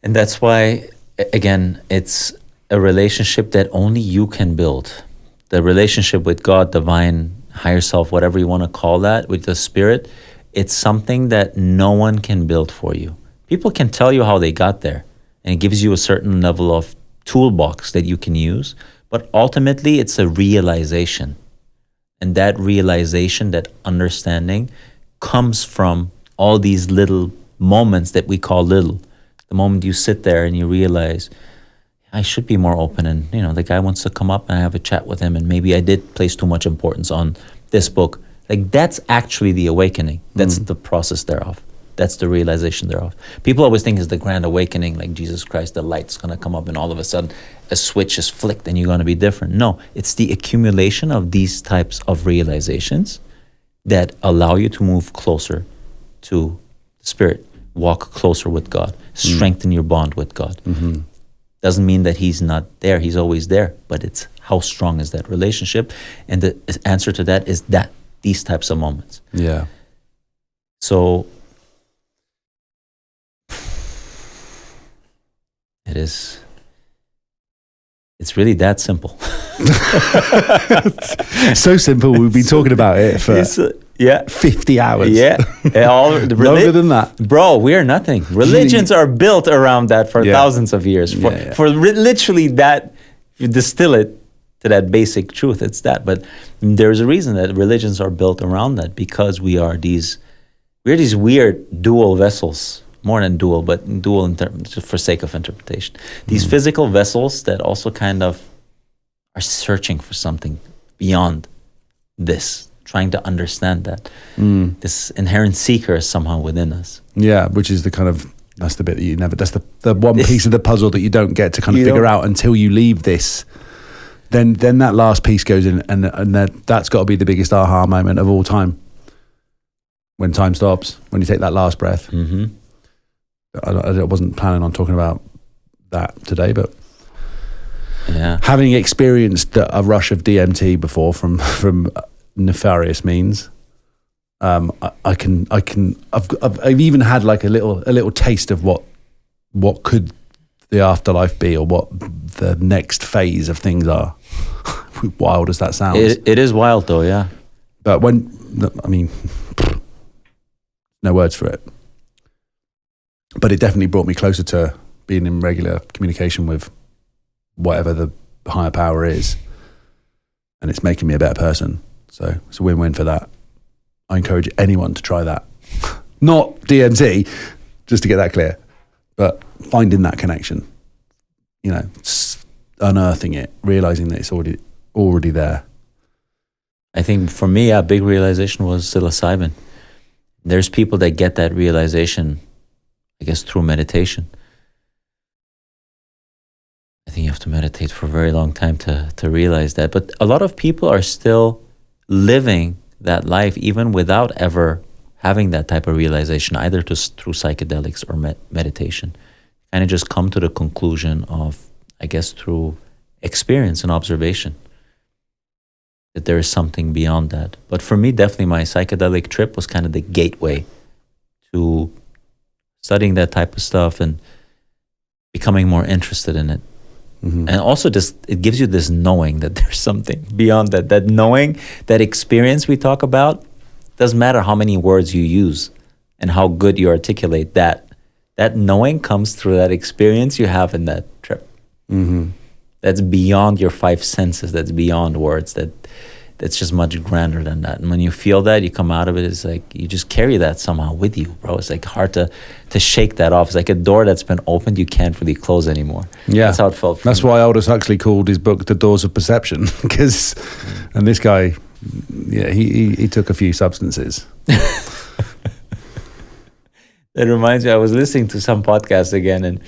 And that's why, again, it's a relationship that only you can build. The relationship with God, divine, higher self, whatever you want to call that, with the spirit, it's something that no one can build for you. People can tell you how they got there, and it gives you a certain level of toolbox that you can use, but ultimately it's a realization. And that realization, that understanding, comes from all these little moments that we call little. The moment you sit there and you realize, I should be more open, and the guy wants to come up and I have a chat with him, and maybe I did place too much importance on this book. Like, that's actually the awakening. That's the process thereof. That's the realization thereof. People always think it's the grand awakening, like Jesus Christ, the light's going to come up and all of a sudden a switch is flicked and you're going to be different. No, it's the accumulation of these types of realizations that allow you to move closer to the Spirit, walk closer with God, strengthen your bond with God. Doesn't mean that he's not there. He's always there. But it's how strong is that relationship? And the answer to that is that these types of moments. Yeah. So it's really that simple. So simple. We've been talking about it for 50 hours. Yeah. Longer than that. Bro, we're nothing. Religions are built around that for thousands of years. For literally that, if you distill it to that basic truth, it's that. But there's a reason that religions are built around that, because we're these weird dual vessels. More than dual, but dual just for sake of interpretation. These physical vessels that also kind of are searching for something beyond this, trying to understand that. This inherent seeker is somehow within us. Yeah, which is that's the bit that you never, that's the one piece of the puzzle that you don't get to kind of figure out until you leave this. Then that last piece goes in, and that's got to be the biggest aha moment of all time. When time stops, when you take that last breath. I wasn't planning on talking about that today, but having experienced a rush of DMT before from nefarious means, I've even had like a little taste of what could the afterlife be, or what the next phase of things are. Wild as that sounds, it is wild though, yeah. But no words for it. But it definitely brought me closer to being in regular communication with whatever the higher power is. And it's making me a better person. So it's a win-win for that. I encourage anyone to try that. Not DMT, just to get that clear, but finding that connection, unearthing it, realizing that it's already there. I think for me, a big realization was psilocybin. There's people that get that realization, I guess, through meditation. I think you have to meditate for a very long time to realize that. But a lot of people are still living that life even without ever having that type of realization, either through psychedelics or meditation. Kind of just come to the conclusion of, I guess, through experience and observation, that there is something beyond that. But for me, definitely my psychedelic trip was kind of the gateway to studying that type of stuff and becoming more interested in it. And also it gives you this knowing that there's something beyond that. That knowing, that experience we talk about, doesn't matter how many words you use and how good you articulate that. That knowing comes through that experience you have in that trip. That's beyond your five senses. That's beyond words. That's just much grander than that. And when you feel that, you come out of it, it's like you just carry that somehow with you, bro. It's like hard to shake that off. It's like a door that's been opened, you can't really close anymore. Yeah. That's how it felt. That's why Aldous Huxley called his book The Doors of Perception. And this guy, he took a few substances. That reminds me, I was listening to some podcast again, and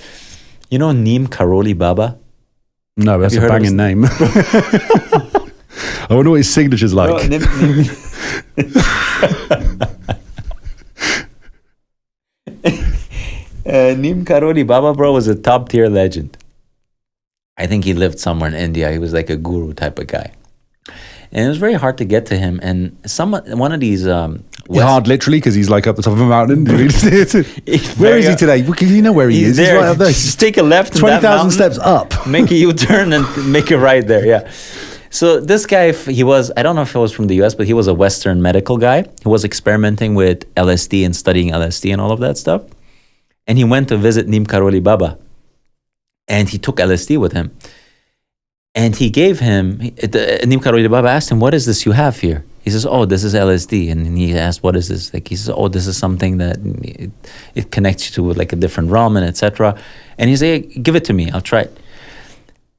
you know Neem Karoli Baba? No, that's a banging name. I wonder what his signature's like. No, Neem Karoli Baba, bro, was a top tier legend. I think he lived somewhere in India. He was like a guru type of guy. And it was very hard to get to him. And one of these... hard literally, because he's like up the top of a mountain. Where is he today? You know where he is. There. He's right up there. Just take a left 20,000 steps up. Make a U-turn and make a right there, yeah. So this guy, he was, I don't know if he was from the US, but he was a Western medical guy. He was experimenting with LSD and studying LSD and all of that stuff. And he went to visit Neem Karoli Baba. And he took LSD with him. And he gave him, Neem Karoli Baba asked him, what is this you have here? He says, oh, this is LSD. And he asked, what is this? Like, he says, oh, this is something that it connects you to like a different realm and etc. And he said, give it to me, I'll try it.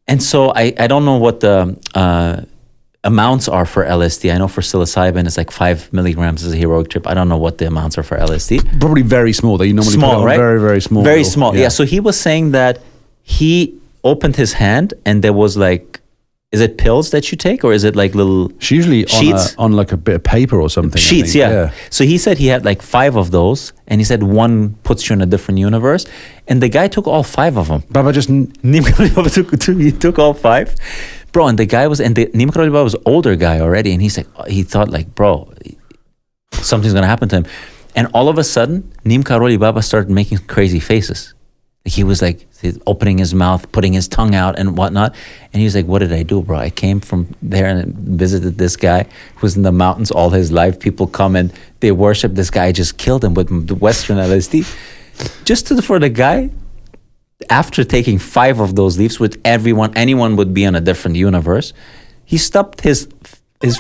And so I don't know what the amounts are for LSD. I know for psilocybin, it's like 5 milligrams is a heroic trip. I don't know what the amounts are for LSD. Probably very small. That you normally Small, put it on right? very, very small. Very small. Yeah. So he was saying that he opened his hand and there was like, is it pills that you take or is it like little It's usually sheets? on like a bit of paper or something. I Sheets, think. yeah. So he said he had like 5 of those, and he said one puts you in a different universe. And the guy took all 5 of them. Baba just Neem Karoli Baba he took all 5, bro. And the guy was, and the Neem Karoli Baba was an older guy already, and he thought like, bro, something's gonna happen to him. And all of a sudden, Neem Karoli Baba started making crazy faces. He was like opening his mouth, putting his tongue out and whatnot. And he was like, what did I do, bro? I came from there and visited this guy who was in the mountains all his life. People come and they worship this guy. I just killed him with the Western LSD. For the guy, after taking 5 of those leaves with anyone would be in a different universe, he stopped his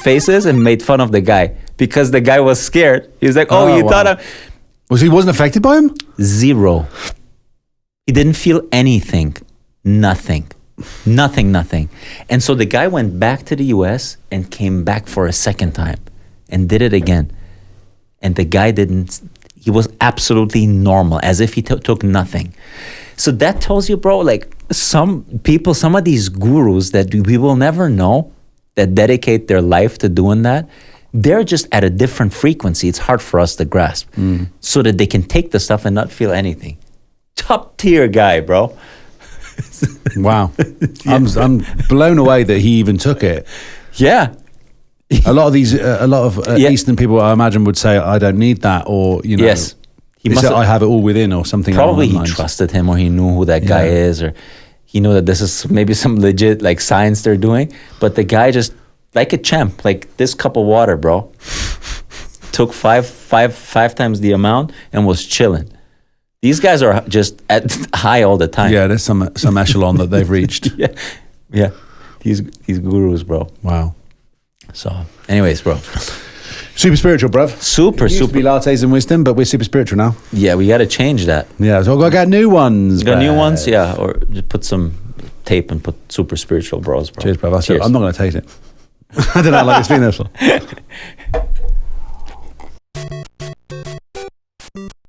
faces and made fun of the guy because the guy was scared. He was like, thought he wasn't affected by him? Zero. He didn't feel anything. Nothing. And so the guy went back to the US and came back for a second time and did it again. And the guy he was absolutely normal, as if he took nothing. So that tells you, bro, like some people, some of these gurus that we will never know that dedicate their life to doing that, they're just at a different frequency. It's hard for us to grasp so that they can take the stuff and not feel anything. Top tier guy, bro. Wow. I'm blown away that he even took it. Yeah. A lot of Eastern people, I imagine, would say, I don't need that, or, yes. I have it all within, or something. Probably he trusted him, or he knew who that guy is, or he knew that this is maybe some legit like science they're doing. But the guy just, like a champ, like this cup of water, bro, took five times the amount and was chilling. These guys are just at high all the time. Yeah, there's some echelon that they've reached. Yeah. These gurus, bro. Wow. So, anyways, bro. Super spiritual, bruv. Super. Used to be lattes and wisdom, but we're super spiritual now. Yeah, we got to change that. Yeah, so I've got to get new ones. Got new ones, yeah, or just put some tape and put super spiritual bros, bro. Cheers, bruv. Cheers. I'm not going to taste it. I don't know how long it's been there for.